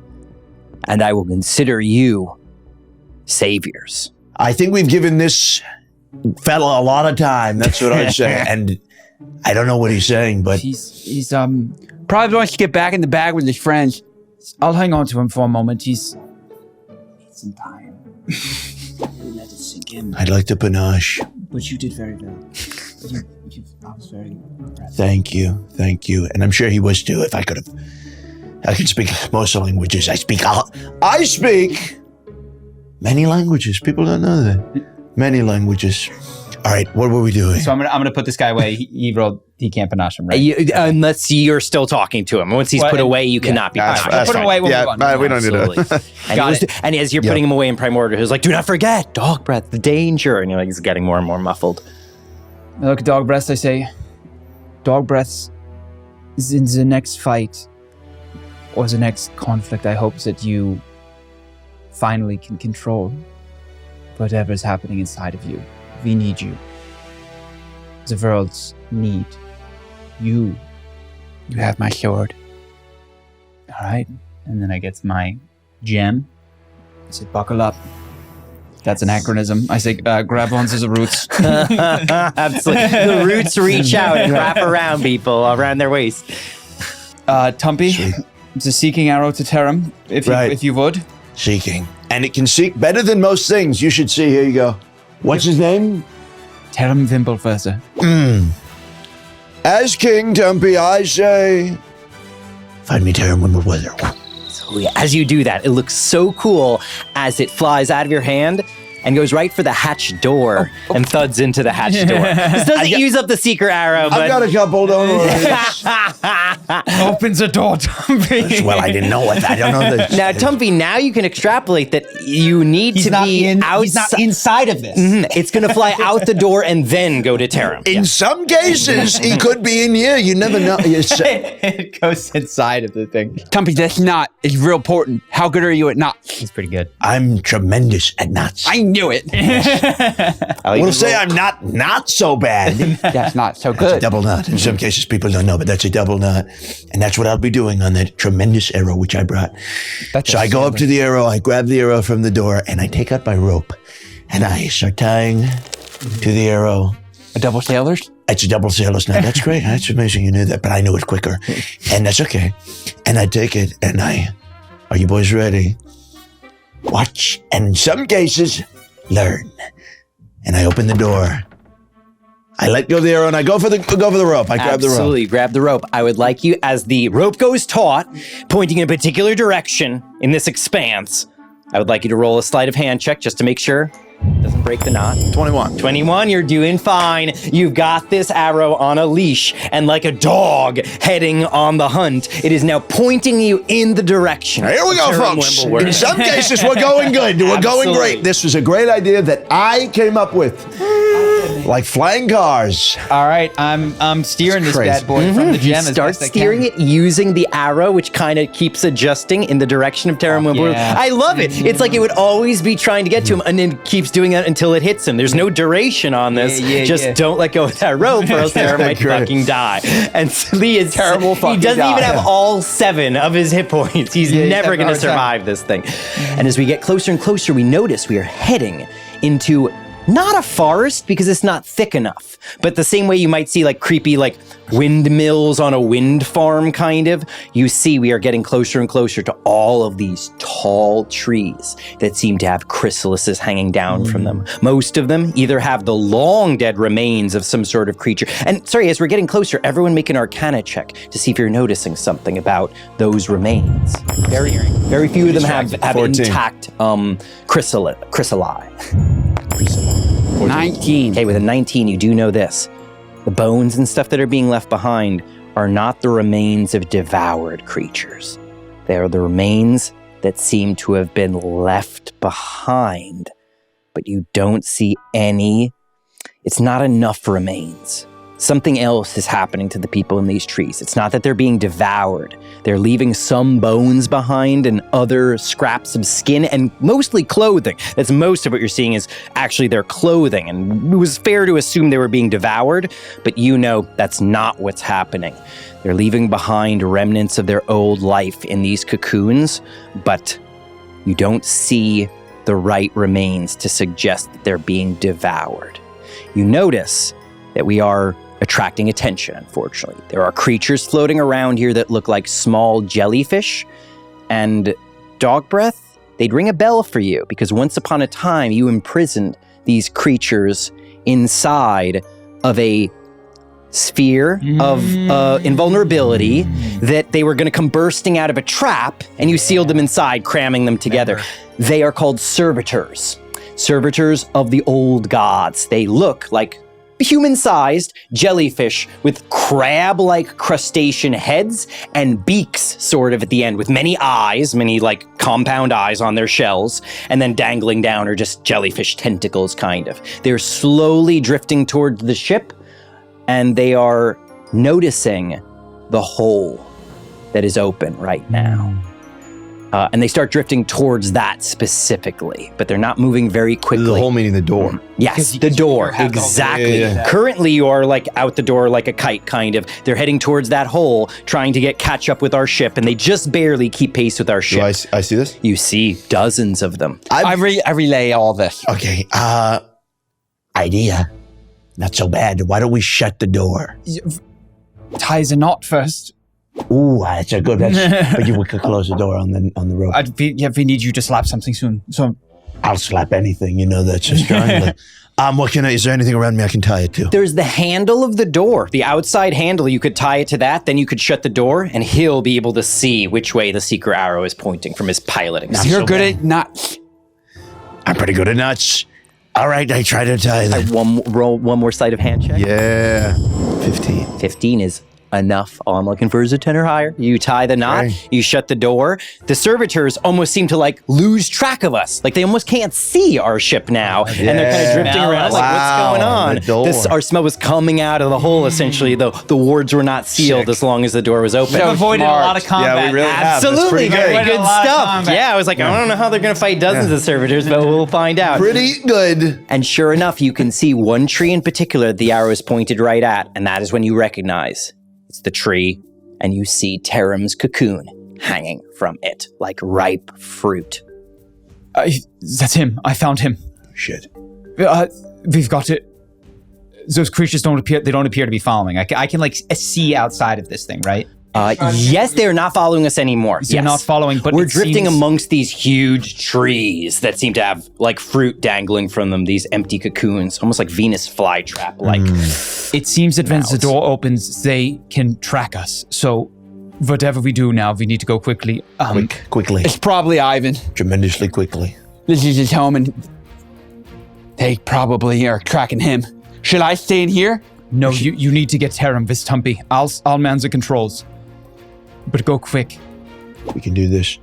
and I will consider you saviors. I think we've given this fella a lot of time. That's what I'd say. And I don't know what he's saying, but He's Probably wants to get back in the bag with his friends. I'll hang on to him for a moment. He's some time. Let it sink in. I'd like the panache. But you did very well. I was very impressed. Thank you. And I'm sure he was too. If I could have, I can speak most languages. I speak many languages. People don't know that. Many languages. All right, what were we doing? So I'm gonna put this guy away. He can't panache him, right? Unless you're still talking to him. Once he's put away, you cannot be That's punished. Put him away. We'll move on. we don't need to. And as you're putting him away in Primordial, he's like, "Do not forget, dog breath, the danger." And you're like, he's getting more and more muffled. I look at Dog Breath, I say, Dog Breath is in the next fight or the next conflict. I hope that you finally can control whatever's happening inside of you. We need you. The world's need you. You have my sword. All right. And then I get my gem. I say, buckle up. That's an anachronism. I say, grab onto the roots. Absolutely. The roots reach out and wrap around people around their waist. Tumpy, it's a seeking arrow to Terum, if you would. Seeking. And it can seek better than most things. You should see. Here you go. What's his name? Terum Vimbleverser. As King Tumpy, I say, find me Terum Wimbleweather. So as you do that, it looks so cool as it flies out of your hand and goes right for the hatch door and thuds into the hatch door. This doesn't use up the seeker arrow, but... I've got a couple, don't worry. Opens the door, Tumpy. Well, I didn't know what. I don't know this. Now, Tumpy, now you can extrapolate that you need to be outside. He's not inside of this. It's going to fly out the door and then go to Terum. In some cases, he could be in here. You never know. It goes inside of the thing. Tumpy, that's not. It's real important. How good are you at knots? He's pretty good. I'm tremendous at knots. I knew it. We'll say I'm not so bad. That's not so That's a good. double knot. In some cases, people don't know, but that's a double knot. And that's what I'll be doing on that tremendous arrow which I brought. So I go up to the arrow, I grab the arrow from the door, and I take out my rope. And I start tying to the arrow. A double sailor's? It's a double sailor's knot. That's great. That's amazing you knew that, but I knew it quicker. And that's okay. And I take it, and are you boys ready? Watch, and in some cases, learn. And I open the door. I let go of the arrow and I go for the rope. I grab the rope. Absolutely, grab the rope. I would like you, as the rope goes taut, pointing in a particular direction in this expanse, I would like you to roll a sleight of hand check just to make sure it doesn't break the knot. 21, you're doing fine. You've got this arrow on a leash, and like a dog heading on the hunt, it is now pointing you in the direction. Here we go, Terum folks. Wimbleworth. In some cases, we're going good. We're going great. This was a great idea that I came up with. Like flying cars. All right, I'm steering this crazy. bad boy from the gem as Start best I can. steering it using the arrow, which kind of keeps adjusting in the direction of Terum Wimbleworth. yeah. I love it. It's like it would always be trying to get to him, and then keeps doing that until it hits him. There's no duration on this. Just don't let go of that rope, or else Terum might Great. fucking die. And Lee is Terrible He fucking doesn't even die. have all 7 of his hit points. He's never going to survive this thing. And as we get closer and closer, we notice we are heading into not a forest because it's not thick enough, but the same way you might see like creepy like windmills on a wind farm kind of, you see we are getting closer and closer to all of these tall trees that seem to have chrysalises hanging down from them. Most of them either have the long dead remains of some sort of creature. And sorry, as we're getting closer, everyone make an Arcana check to see if you're noticing something about those remains. Very few of them have 14. intact chrysali. 19. Okay, with a 19, you do know this. The bones and stuff that are being left behind are not the remains of devoured creatures. They are the remains that seem to have been left behind, but you don't see any. It's not enough remains. Something else is happening to the people in these trees. It's not that they're being devoured. They're leaving some bones behind and other scraps of skin and mostly clothing. That's most of what you're seeing is actually their clothing. And it was fair to assume they were being devoured, but you know that's not what's happening. They're leaving behind remnants of their old life in these cocoons, but you don't see the right remains to suggest that they're being devoured. You notice that we are attracting attention, unfortunately. There are creatures floating around here that look like small jellyfish, and dog breath, they'd ring a bell for you, because once upon a time you imprisoned these creatures inside of a sphere of invulnerability that they were going to come bursting out of a trap, and you sealed them inside, cramming them together. They are called servitors. Servitors of the old gods. They look like human-sized jellyfish with crab-like crustacean heads and beaks sort of at the end with many eyes, many like compound eyes on their shells, and then dangling down are just jellyfish tentacles kind of. They're slowly drifting towards the ship, and they are noticing the hole that is open right now. And they start drifting towards that specifically, but they're not moving very quickly. The hole meaning the door. Yes, the door, exactly. Yeah. Currently, you are like out the door like a kite, kind of. They're heading towards that hole, trying to catch up with our ship, and they just barely keep pace with our ship. Do I see this? You see dozens of them. I relay all this. Okay, idea. Not so bad. Why don't we shut the door? Ties a knot first. Ooh, that's a good. But we could close the door on the rope. We need you to slap something soon. So I'll slap anything. You know that's a strong. Is there anything around me I can tie it to? There's the handle of the door, the outside handle. You could tie it to that, then you could shut the door, and he'll be able to see which way the secret arrow is pointing from his piloting. You're good at nuts. I'm pretty good at nuts. All right, I try to tie that. One more sleight of hand check. Yeah, 15. 15 is enough. All I'm looking for is a 10 or higher. You tie the knot, you shut the door. The servitors almost seem to like lose track of us. Like they almost can't see our ship now. And they're kind of drifting around like, what's going on? Our smell was coming out of the hole, essentially, though the wards were not sealed as long as the door was open. So avoided a lot of combat. Yeah, we really have. Absolutely, very That's good stuff. Yeah, I was like, I don't know how they're going to fight dozens of servitors, but we'll find out. Pretty good. And sure enough, you can see one tree in particular the arrow is pointed right at, and that is when you recognize it's the tree, and you see Terum's cocoon hanging from it like ripe fruit. That's him. I found him. Shit. We've got it. Those creatures don't appear to be following. I can like see outside of this thing, right? Yes, they're not following us anymore. They're not following, but we're drifting amongst these huge trees that seem to have like fruit dangling from them, these empty cocoons, almost like Venus flytrap like. It seems that once the door opens, they can track us. So whatever we do now, we need to go quickly. Quickly. It's probably Ivan. Tremendously quickly. This is his home, and they probably are tracking him. Should I stay in here? No, you need to get Terum, Tumpy. I'll man the controls. But go quick. We can do this.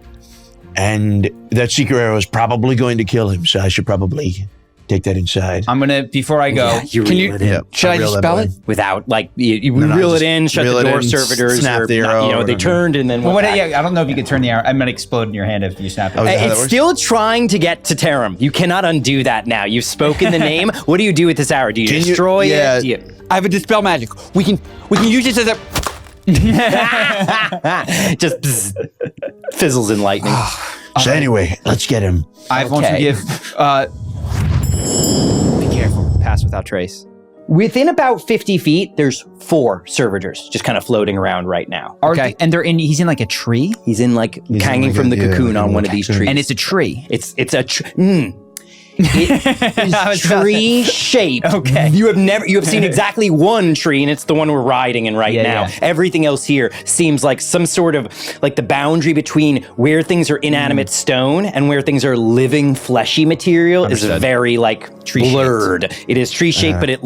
And that secret arrow is probably going to kill him, so I should probably take that inside. I'm gonna, before I go, Should I just spell it? Without, like, you reel it in, shut the door, servitors, snap the arrow. they turned and then well, went back. I don't know if you could turn the arrow. I'm gonna explode in your hand if you snap it. It's still trying to get to Terum. You cannot undo that now. You've spoken the name. What do you do with this arrow? Do you destroy it? Do you... I have a dispel magic. We can use this as a... Just fizzles in lightning. So anyway, let's get him. I want to give. Be careful. Pass without trace. Within about 50 feet, there's 4 servitors just kind of floating around right now. And they're in. He's in like a tree. He's hanging from the cocoon on one of these trees. And it's a tree. It's a It is tree shaped. Okay. You have seen exactly one tree, and it's the one we're riding in right now. Yeah. Everything else here seems like some sort of like the boundary between where things are inanimate stone and where things are living fleshy material is very like tree blurred. It is tree shaped, but it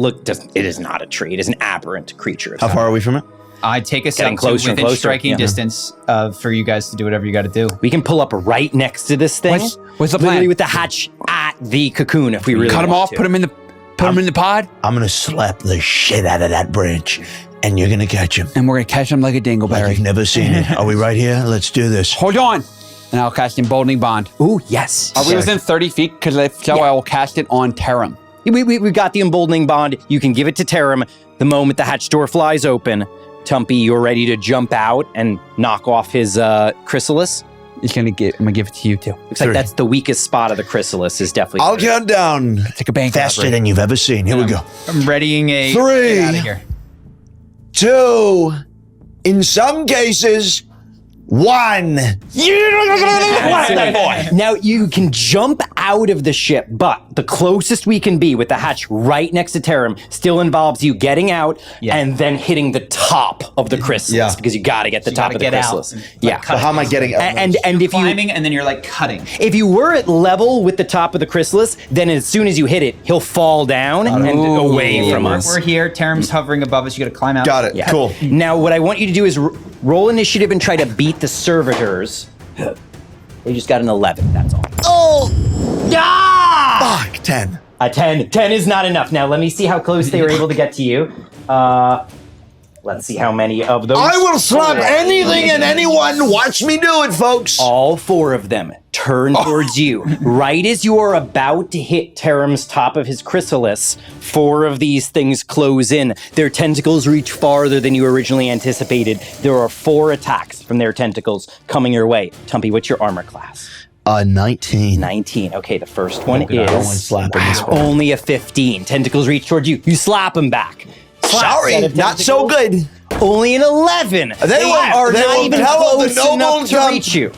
is not a tree. It is an aberrant creature. How far are we from it? I take us Getting up closer to and within closer. striking distance for you guys to do whatever you got to do. We can pull up right next to this thing. What's the plan? Literally with the hatch at the cocoon if we really cut him want off, to. put him in the pod, I'm going to slap the shit out of that branch, and you're going to catch him. and we're going to catch him like a dingleberry. Like you've never seen it. Are we right here? Let's do this. Hold on. And I'll cast Emboldening Bond. Ooh, yes. Are we within 30 feet? Because if so, I will cast it on Terum. We got the emboldening bond. You can give it to Terum the moment the hatch door flies open. Tumpy, you're ready to jump out and knock off his chrysalis. I'm gonna give it to you too. Looks like that's the weakest spot of the chrysalis. Is definitely. I'll count down Take a bank faster robbery. than you've ever seen. Here we go. I'm readying a. 3, Get out of here. 2, in some cases, 1. Now you can jump out of the ship, but the closest we can be with the hatch right next to Terum still involves you getting out and then hitting the top of the chrysalis because you got to get the top of the chrysalis. So how am I getting out? And if you Climbing and then you're like cutting. if you were at level with the top of the chrysalis, then as soon as you hit it, he'll fall down and away from us. We're here. Terum's hovering above us. You got to climb out. Got it. Cool. Now, what I want you to do is roll initiative and try to beat the servitors. They just got an 11, that's all. Fuck, 10. A 10. 10 is not enough. Now, let me see how close they were able to get to you. Let's see how many of those. I will slap anything and anyone. Watch me do it, folks. All 4 of them turn towards you. Right as you are about to hit Terum's top of his chrysalis, 4 of these things close in. Their tentacles reach farther than you originally anticipated. There are 4 attacks from their tentacles coming your way. Tumpy, what's your armor class? 19. 19. Okay, the first one I don't want is slapping this one. only a 15. Tentacles reach towards you. You slap them back. Slap Sorry, set of not so tentacles. good. Only an 11. They are they not will even tell the close enough noble to Tum- reach you.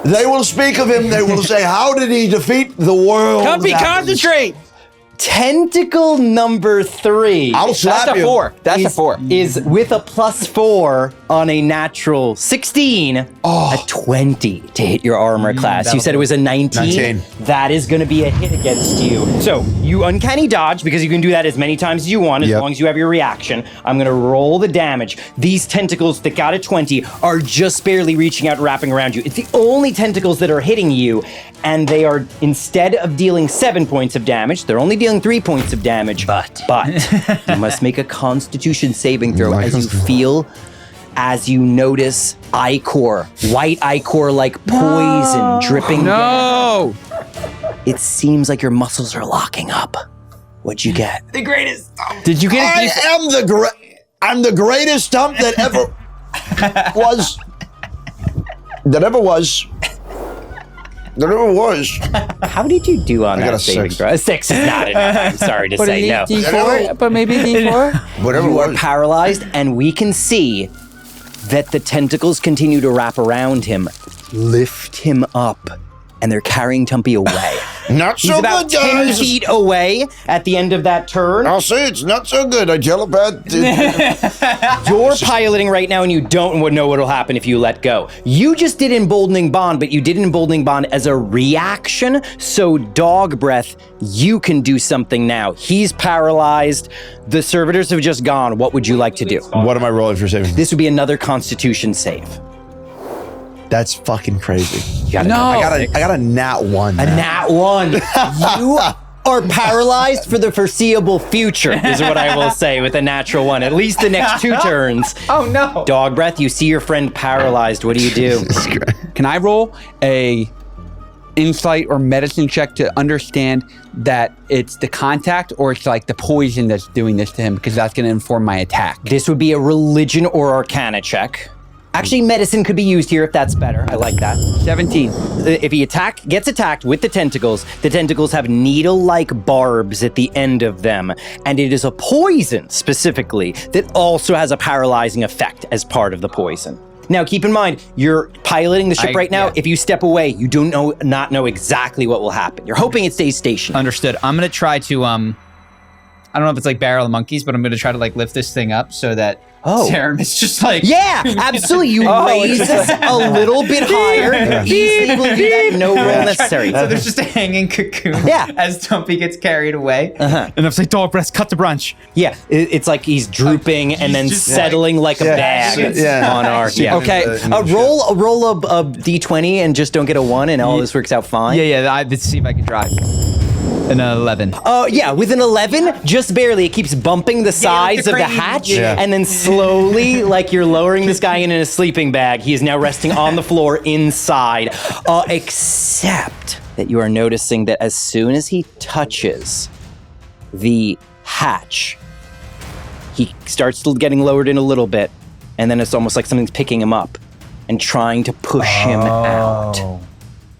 They will speak of him. They will say, how did he defeat the world? Tumpy, concentrate. Tentacle number 3. I'll slap That's a you. 4. That's a 4. Is with a +4 on a natural 16, a 20 to hit your armor class. You said it was a 19? 19. That is going to be a hit against you. So you uncanny dodge because you can do that as many times as you want as long as you have your reaction. I'm going to roll the damage. These tentacles that got a 20 are just barely reaching out and wrapping around you. It's the only tentacles that are hitting you, and they are, instead of dealing 7 points of damage, they're only dealing 3 points of damage. But you must make a Constitution saving throw as you feel, as you notice ichor, white ichor like poison dripping down. No. It seems like your muscles are locking up. What'd you get? The greatest. Did you get it? I'm the greatest Stump that ever was. That ever was. That ever was. How did you do on I got that a saving 6. throw? A 6 is not enough. I'm sorry to say no. D4, but maybe D4. Whatever You are was. paralyzed, and we can see that the tentacles continue to wrap around him, lift him up, and they're carrying Tumpy away. Not so He's about good, 10 guys. feet away at the end of that turn. I'll say it's not so good. I telepath. You're piloting right now, and you don't know what'll happen if you let go. You just did Emboldening Bond, but you did Emboldening Bond as a reaction, so Dog Breath, you can do something now. He's paralyzed. The servitors have just gone. What would you like to do? What am I rolling for saving? This would be another Constitution save. That's fucking crazy. You gotta No. know. I got a nat 1. A nat 1. You are paralyzed for the foreseeable future, is what I will say with a natural 1. At least the next 2 turns. Oh no. Dog Breath, you see your friend paralyzed. What do you do? Can I roll a insight or medicine check to understand that it's the contact or it's like the poison that's doing this to him? Because that's going to inform my attack. This would be a religion or arcana check. Actually, medicine could be used here if that's better. I like that. 17. If he gets attacked with the tentacles have needle-like barbs at the end of them, and it is a poison specifically that also has a paralyzing effect as part of the poison. Now, keep in mind, you're piloting the ship right now. Yeah. If you step away, you do not know exactly what will happen. You're hoping it stays stationary. Understood. I'm gonna try to I don't know if it's like Barrel of Monkeys, but I'm gonna try to like lift this thing up so that Terum is just like Yeah, absolutely. You raise this a little bit higher. He's able to do that. No roll necessary. So there's just a hanging cocoon as Tumpy gets carried away. And I'm like, Dog Breath, cut the branch. Yeah, it's like he's drooping and then settling like a bag on our. Yeah. Okay. Roll a d20 and just don't get a 1, and all this works out fine. Yeah, let's see if I can try. An 11. Yeah, with an 11, just barely. It keeps bumping the sides of the hatch, and then slowly, like you're lowering this guy in a sleeping bag, he is now resting on the floor inside. Except that you are noticing that as soon as he touches the hatch, he starts getting lowered in a little bit, and then it's almost like something's picking him up and trying to push him out.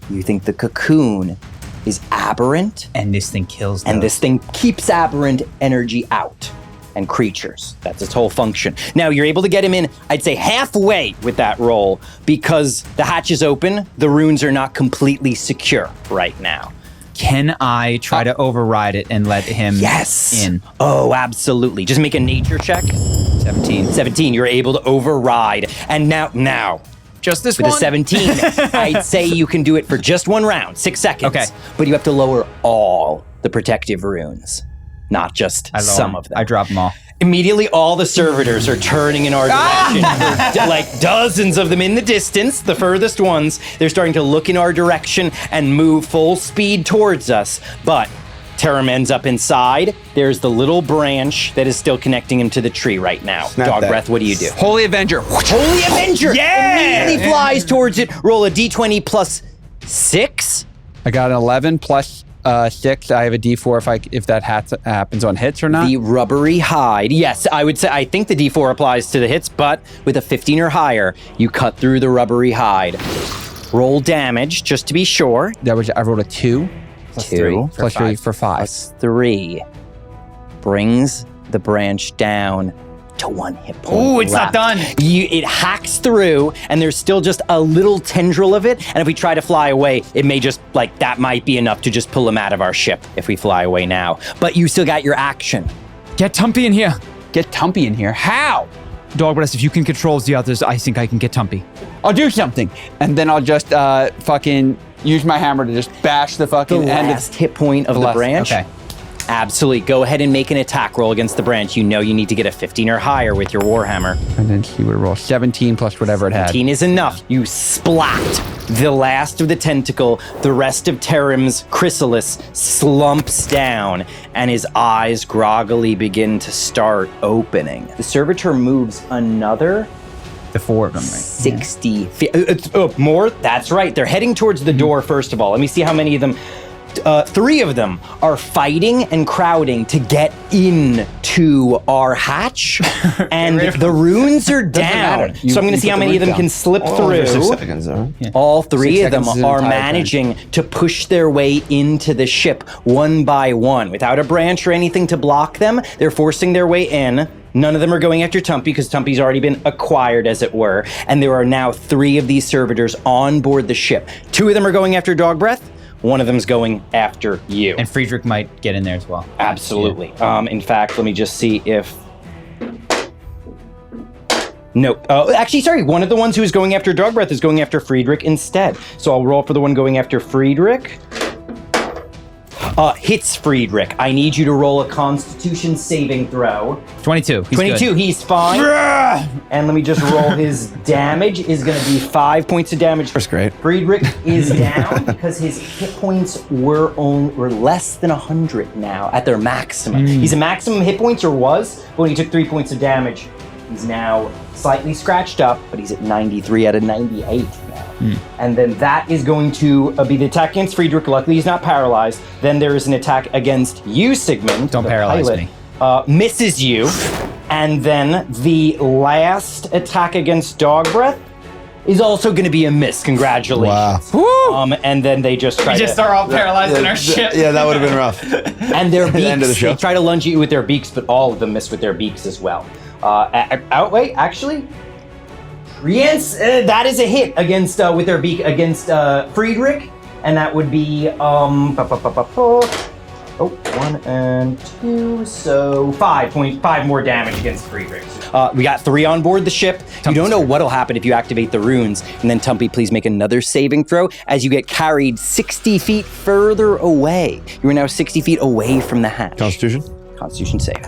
You think the cocoon is aberrant, And this thing kills them. and this thing keeps aberrant energy out. and creatures. That's its whole function. Now, you're able to get him in, I'd say, halfway with that roll because the hatch is open. The runes are not completely secure right now. Can I try to override it and let him in? Oh, absolutely. Just make a nature check. 17. You're able to override. And now. Just this with one? a 17, I'd say you can do it for just 1 round, 6 seconds. Okay. But you have to lower all the protective runes, not just some of them. I drop them all. Immediately, all the servitors are turning in our direction. Like dozens of them in the distance, the furthest ones. They're starting to look in our direction and move full speed towards us. But Terum ends up inside. There's the little branch that is still connecting him to the tree right now. Dog breath, what do you do? Holy Avenger. Holy Avenger! Yeah! Immediately flies towards it. Roll a d20 plus 6. I got an 11 plus 6. I have a d4 if that happens on hits or not. The rubbery hide. Yes, I would say, I think the d4 applies to the hits, but with a 15 or higher, you cut through the rubbery hide. Roll damage, just to be sure. I rolled a 2. Plus 3. Plus 3 for 5. Plus 3 brings the branch down to 1 hit point. Ooh, it's not done. It hacks through, and there's still just a little tendril of it. And if we try to fly away, it may just, that might be enough to just pull him out of our ship if we fly away now. But you still got your action. Get Tumpy in here. Get Tumpy in here? How? Dog breath, if you can control the others, I think I can get Tumpy. I'll do something. And then I'll just fucking use my hammer to just bash the fucking The end last hit point of the branch. Okay. Absolutely. Go ahead and make an attack roll against the branch. You know you need to get a 15 or higher with your Warhammer. And then she would roll 17 plus whatever it had. 17 is enough. You splat the last of the tentacle. The rest of Terum's chrysalis slumps down, and his eyes groggily begin to start opening. The servitor moves another The 4 of them, right? 60 feet. More? That's right. They're heading towards the door, first of all. Let me see how many of them. 3 of them are fighting and crowding to get into our hatch, and the runes are down. So I'm going to see how many of them can slip through. 6 seconds, though. All 3 of them 6 seconds is an are entire managing to push their way into the ship one by one. Without a branch or anything to block them, they're forcing their way in. None of them are going after Tumpy because Tumpy's already been acquired, as it were. And there are now 3 of these servitors on board the ship. 2 of them are going after Dog Breath. 1 of them's going after you. And Friedrich might get in there as well. Absolutely. In fact, let me just see if... Nope. Actually, sorry. One of the ones who is going after Dog Breath is going after Friedrich instead. So I'll roll for the one going after Friedrich. Hits Friedrich. I need you to roll a Constitution saving throw. 22. He's 22. good. He's fine. And let me just roll his damage. Is going to be 5 points of damage. That's great. Friedrich is down because his hit points were less than 100 now at their maximum. He's at maximum hit points, or was, but when he took 3 points of damage, he's now slightly scratched up, but he's at 93 out of 98 now. And then that is going to be the attack against Friedrich. Luckily, he's not paralyzed. Then there is an attack against you, Sigmund. Don't the paralyze pilot, me. Misses you. And then the last attack against Dog Breath is also going to be a miss. Congratulations. Wow. And then they just try to... are all paralyzed in our ship. Yeah, that would have been rough. And their beaks, end of the show. they try to lunge at you with their beaks, but all of them miss with their beaks as well. Wait, actually... Yes, that is a hit against with their beak against Friedrich, and that would be 1 and 2, so 5 more damage against Friedrich. We got 3 on board the ship. You don't know what'll happen if you activate the runes. And then Tumpy, please make another saving throw as you get carried 60 feet further away. You are now 60 feet away from the hatch. Constitution save.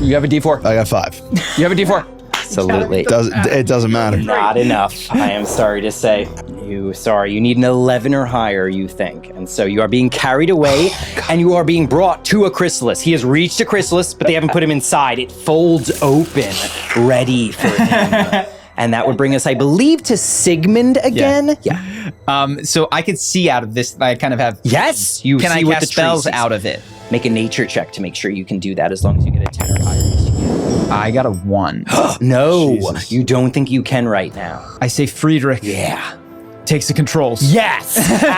You have a d4. I got 5. You have a d4. Absolutely. It doesn't matter. Not enough, I am sorry to say. You need an 11 or higher, you think. And so you are being carried away, and you are being brought to a chrysalis. He has reached a chrysalis, but they haven't put him inside. It folds open, ready for him. And that would bring us, I believe, to Sigmund again. Yeah. So I could see out of this. I kind of have. Yes, you Can see I what cast the tree spells sees. out of it? Make a nature check to make sure you can do that as long as you get a 10 or higher. I got a 1. No, Jesus. you don't think you can right now. I say, Friedrich, Yeah. takes the controls. Yes!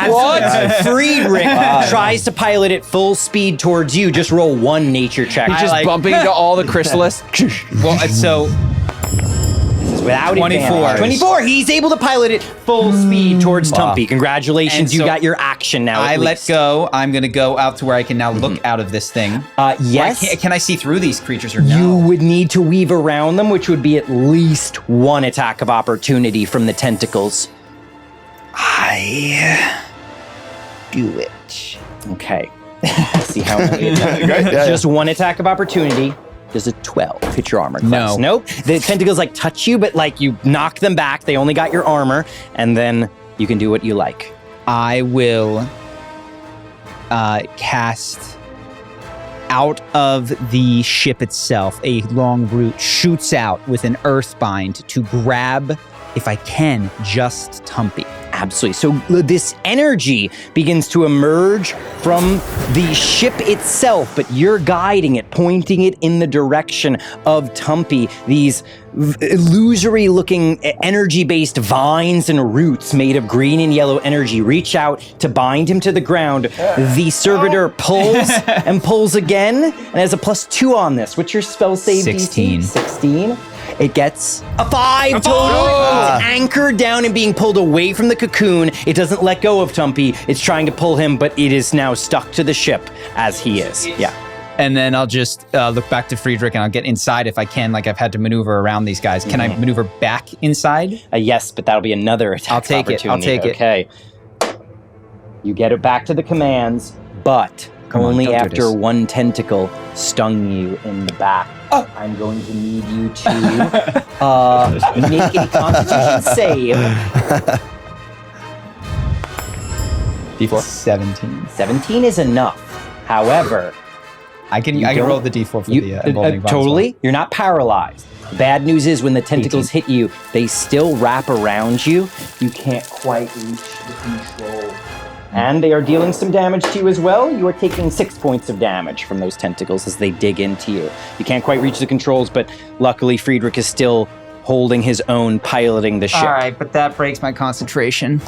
What? Friedrich tries to pilot it full speed towards you. Just roll one nature check. He's just bumping into all the chrysalis. Well, so Without 24. advantage. 24. He's able to pilot it full speed towards Tumpy. Congratulations, And you so got your action now. I at let least. go. I'm going to go out to where I can now look out of this thing. Yes. Can I see through these creatures or no? You would need to weave around them, which would be at least one attack of opportunity from the tentacles. I do it. Okay. See how many attacks. Great, yeah, Just one attack of opportunity. Does a 12 hit your armor class? No. Nope. The tentacles like touch you, but like you knock them back. They only got your armor, and then you can do what you like. I will cast out of the ship itself. A long root shoots out with an earthbind to grab, if I can, just Tumpy. Absolutely. So this energy begins to emerge from the ship itself, but you're guiding it, pointing it in the direction of Tumpy. These illusory-looking energy-based vines and roots made of green and yellow energy reach out to bind him to the ground. The servitor pulls and pulls again, and has a +2 on this. What's your spell save 16. DC? 16. It gets a 5 total. It's anchored down and being pulled away from the cocoon. It doesn't let go of Tumpy. It's trying to pull him, but it is now stuck to the ship as he is. Yeah. And then I'll just look back to Friedrich and I'll get inside if I can, like I've had to maneuver around these guys. Can I maneuver back inside? Yes, but that'll be another attack I'll take it. I'll opportunity. take it. Okay. You get it back to the commands, but Come on, only don't do after this. one tentacle stung you in the back. I'm going to need you to make a Constitution save. D4? 17. 17 is enough. However, I can don't- roll the D4 for the involving bonus totally. You're not paralyzed. The bad news is when the tentacles hit you, they still wrap around you. You can't quite reach the control. And they are dealing some damage to you as well. You are taking 6 points of damage from those tentacles as they dig into you. You can't quite reach the controls, but luckily Friedrich is still holding his own, piloting the ship. All right, but that breaks my concentration.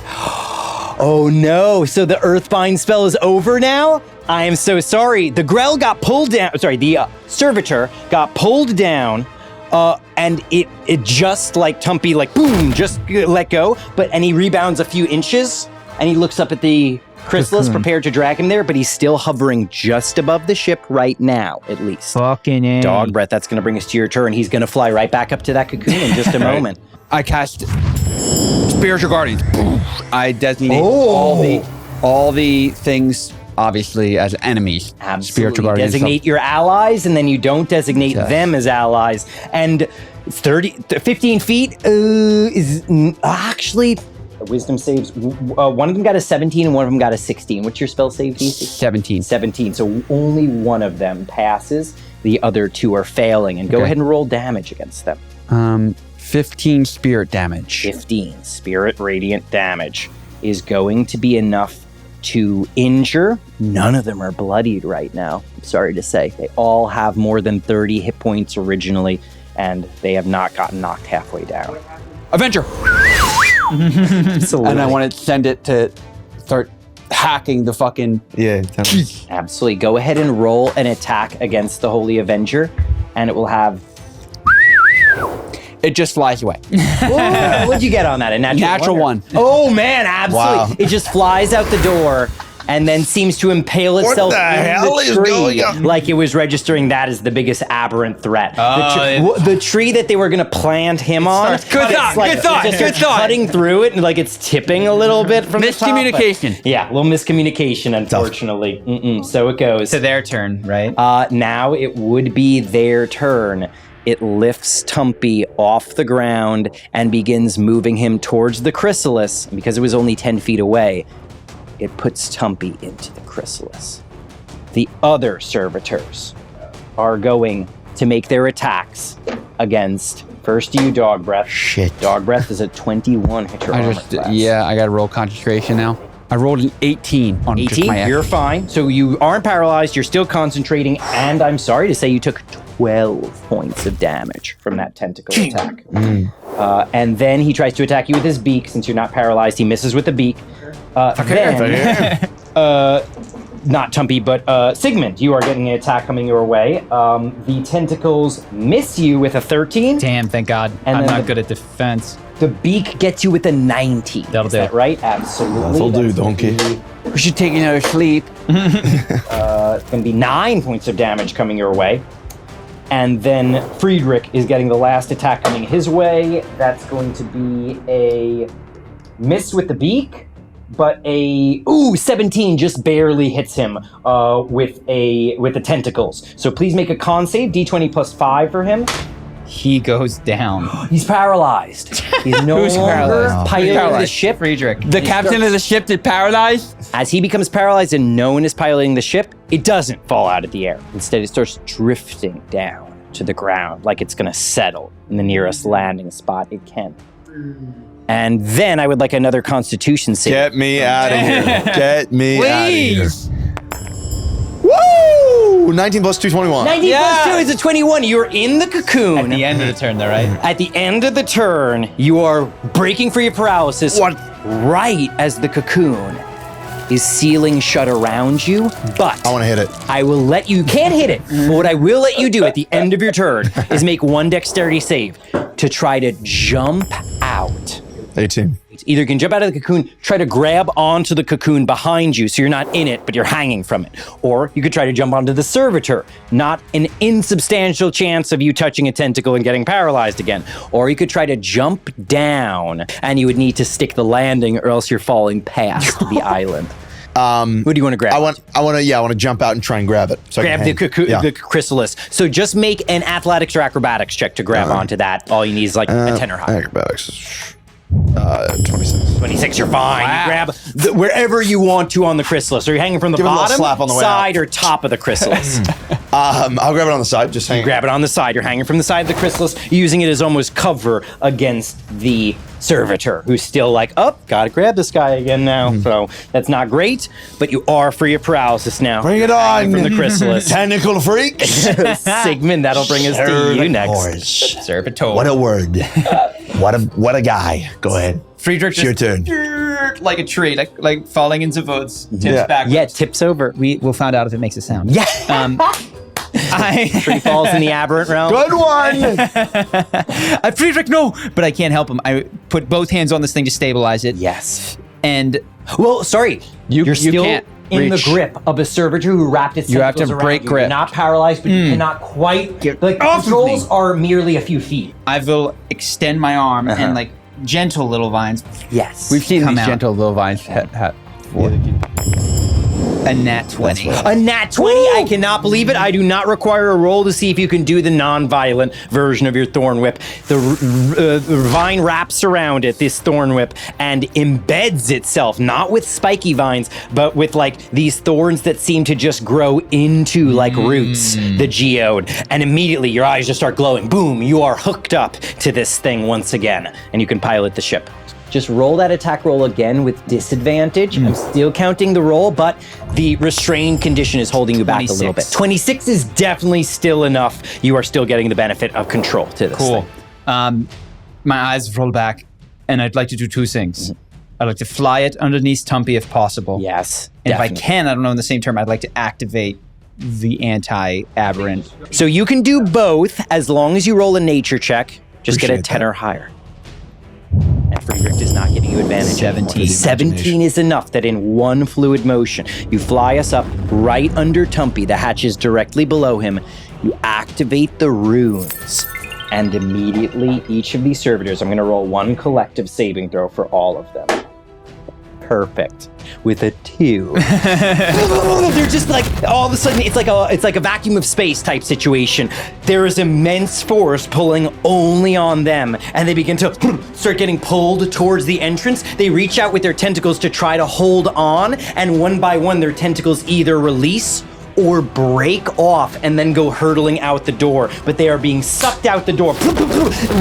Oh no, so the Earthbind spell is over now? I am so sorry. The Grell got pulled down, sorry, the Servitor got pulled down, and it just like Tumpy, like boom, just let go, and he rebounds a few inches, and he looks up at the chrysalis, prepared to drag him there, but he's still hovering just above the ship right now, at least. Fucking A. Dog breath, that's gonna bring us to your turn. He's gonna fly right back up to that cocoon in just a moment. I cast Spiritual Guardians. I designate Oh. all the things, obviously, as enemies. Absolutely. Spiritual Guardians. Designate your allies, and then you don't designate them as allies. And 15 feet is actually wisdom saves. One of them got a 17 and one of them got a 16. What's your spell save DC? 17. 17. So only one of them passes. The other two are failing. And go Okay. ahead and roll damage against them. 15 spirit damage. 15 spirit radiant damage is going to be enough to injure. None of them are bloodied right now. I'm sorry to say. They all have more than 30 hit points originally, and they have not gotten knocked halfway down. Avenger! Absolutely. And I want to send it to start hacking the fucking... Yeah. Absolutely. Go ahead and roll an attack against the Holy Avenger, and it will have... It just flies away. Whoa, what'd you get on that? A natural Natural 1. Oh, man, absolutely. Wow. It just flies out the door and then seems to impale itself the in hell the is tree going on? like it was registering that as the biggest aberrant threat. The tree that they were going to plant him on. Good thought, good thought, It just good starts thought. cutting through it and like it's tipping a little bit from the top. Miscommunication. Yeah, a little miscommunication, unfortunately. So it goes. To their turn, right? Now it would be their turn. It lifts Tumpy off the ground and begins moving him towards the chrysalis. And because it was only 10 feet away, it puts Tumpy into the chrysalis. The other servitors are going to make their attacks against, first you, Dog Breath. Shit. Dog Breath is a 21 hit your armor class. I got to roll concentration now. I rolled an 18 on just 18, my you're fine. So you aren't paralyzed, you're still concentrating, and I'm sorry to say you took 12 points of damage from that tentacle attack. And then he tries to attack you with his beak. Since you're not paralyzed, he misses with the beak. Not Tumpy, but Sigmund, you are getting an attack coming your way. The tentacles miss you with a 13. Damn, thank God. And I'm then not good at defense. The beak gets you with a 19. That'll Is do. that right? Absolutely. That'll do, That's gonna donkey. be- We should take another sleep. It's going to be 9 points of damage coming your way. And then Friedrich is getting the last attack coming his way. That's going to be a miss with the beak, but 17 just barely hits him with the tentacles. So please make a con save, D20 plus 5 for him. He goes down. He's paralyzed. He's no Who's longer paralyzed? piloting the Paralyzed. ship. Friedrich. The captain of the ship is paralyzed? As he becomes paralyzed and no one is piloting the ship, it doesn't fall out of the air. Instead, it starts drifting down to the ground like it's going to settle in the nearest landing spot it can. And then I would like another Constitution save. Get me out of here. Get me out of here. Please. Woo! 19 plus 221. 19 plus 2 is a 21. You're in the cocoon. At the end of the turn, though, right? At the end of the turn, you are breaking free of paralysis. What? Right as the cocoon is sealing shut around you, but I want to hit it. I will let you can't hit it. But what I will let you do at the end of your turn is make one dexterity save to try to jump out. 18. Either you can jump out of the cocoon, try to grab onto the cocoon behind you so you're not in it, but you're hanging from it. Or you could try to jump onto the servitor. Not an insubstantial chance of you touching a tentacle and getting paralyzed again. Or you could try to jump down, and you would need to stick the landing or else you're falling past the island. What do you want to grab? I want to jump out and try and grab it. So I Grab can the, hang. cocoon, Yeah. the chrysalis. So just make an athletics or acrobatics check to grab onto that. All you need is like a 10 or higher. Acrobatics. 26. 26, you're fine. You grab wherever you want to on the chrysalis. Are you hanging from the Give it a little bottom, slap on the way side, out. or top of the chrysalis? I'll grab it on the side. Just hang. Grab it on the side. You're hanging from the side of the chrysalis, using it as almost cover against the servitor, who's still like, oh, gotta grab this guy again now. So that's not great, but you are free of paralysis now. Bring it Hanging on from the chrysalis. Tentacle freak. Sigmund, that'll bring us to you next. Serpitor. What a word. What a guy. Go ahead. Friedrich It's your just turn. like a tree, like falling into the woods. Tips Yeah. backwards. Yeah, tips over. We'll find out if it makes a sound. Yeah. I, Tree falls in the aberrant realm. Good one. Friedrich, no! But I can't help him. I put both hands on this thing to stabilize it. Yes. And Well, sorry. You're still can't in reach. the grip of a servitor who wrapped its You have to tentacles around break you. grip. You're not paralyzed, but you cannot quite get like off of controls me. are merely a few feet. I will extend my arm and like gentle little vines. Yes. We've seen Come these out. gentle little vines. A nat 20. a nat 20. I cannot believe it. I do not require a roll to see if you can do the non-violent version of your thorn whip. The vine wraps around it, this thorn whip, and embeds itself, not with spiky vines, but with like these thorns that seem to just grow into like roots, the geode. And immediately your eyes just start glowing. Boom, you are hooked up to this thing once again, and you can pilot the ship. Just roll that attack roll again with disadvantage. I'm still counting the roll, but the restrained condition is holding you back a little bit. 26 is definitely still enough. You are still getting the benefit of control to this Cool. thing. My eyes roll back, and I'd like to do two things. I'd like to fly it underneath Tumpy if possible. Yes. And if I definitely. can, I don't know in the same term, I'd like to activate the anti-aberrant. So you can do both as long as you roll a nature check. Just get a Appreciate 10 that. or higher. And Friedrich is not giving you advantage. 17. 17 is enough that in one fluid motion, you fly us up right under Tumpy. The hatch is directly below him. You activate the runes. And immediately, each of these servitors, I'm going to roll one collective saving throw for all of them. Perfect. With a 2. They're just like, all of a sudden, it's like a vacuum of space type situation. There is immense force pulling only on them, and they begin to start getting pulled towards the entrance. They reach out with their tentacles to try to hold on, and one by one, their tentacles either release or break off and then go hurtling out the door, but they are being sucked out the door.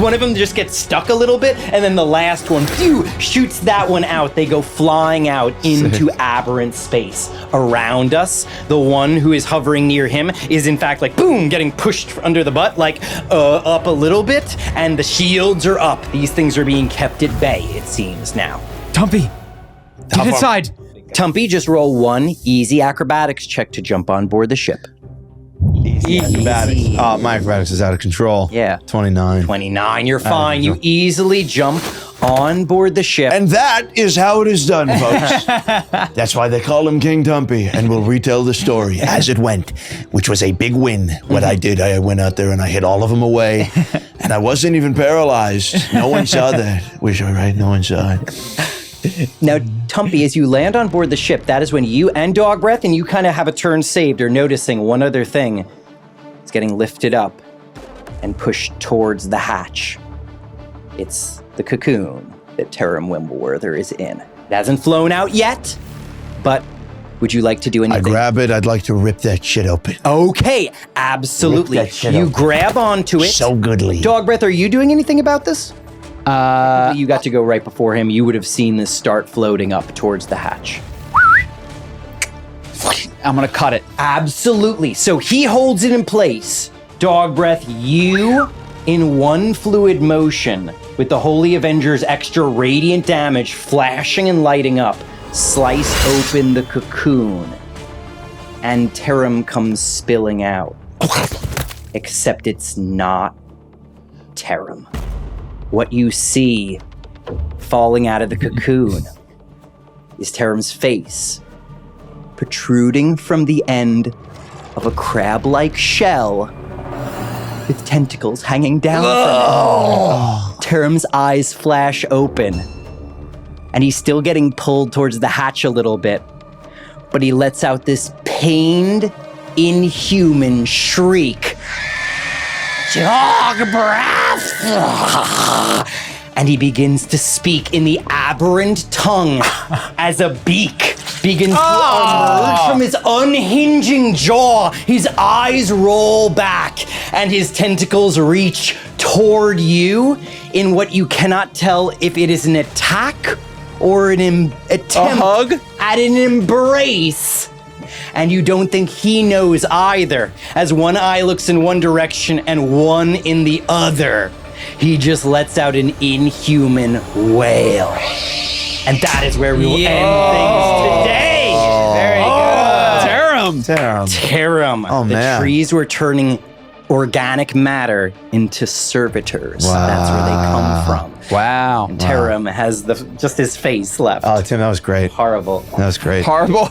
One of them just gets stuck a little bit, and then the last one shoots that one out. They go flying out into aberrant space. Around us, the one who is hovering near him is in fact like boom, getting pushed under the butt, like up a little bit, and the shields are up. These things are being kept at bay, it seems now. Tumpy, get inside. Tumpy, just roll one easy acrobatics check to jump on board the ship. Easy acrobatics. Oh, my acrobatics is out of control. Yeah. 29. 29, you're fine. You easily jump on board the ship. And that is how it is done, folks. That's why they call him King Tumpy, and we'll retell the story as it went, which was a big win. What I did, I went out there and I hit all of them away, and I wasn't even paralyzed. No one saw that. Was I right? No one saw it. Now, Tumpy, as you land on board the ship, that is when you and Dog Breath, and you kind of have a turn saved, are noticing one other thing. It's getting lifted up and pushed towards the hatch. It's the cocoon that Terum Wimbleworther is in. It hasn't flown out yet, but would you like to do anything? I grab it. I'd like to rip that shit open. Okay, absolutely. Rip that shit You open. grab onto it. So goodly. Dog Breath, are you doing anything about this? You got to go right before him. You would have seen this start floating up towards the hatch. I'm gonna cut it. Absolutely. So he holds it in place. Dog Breath, you, in one fluid motion, with the Holy Avenger's extra radiant damage flashing and lighting up, slice open the cocoon. And Terum comes spilling out. Except it's not Terum. What you see falling out of the cocoon is Terum's face, protruding from the end of a crab-like shell with tentacles hanging down from it. Terum's eyes flash open, and he's still getting pulled towards the hatch a little bit, but he lets out this pained, inhuman shriek. Dog Breath! And he begins to speak in the aberrant tongue as a beak begins to emerge from his unhinging jaw. His eyes roll back and his tentacles reach toward you in what you cannot tell if it is an attack or an attempt at an embrace. And you don't think he knows either, as one eye looks in one direction and one in the other. He just lets out an inhuman wail. And that is where we will end things today. Very good. Terum. Oh, The man. trees were turning organic matter into servitors. Wow. That's where they come from. Wow. And Terum has just his face left. Oh, Tim, that was great. Horrible. That was great. Horrible.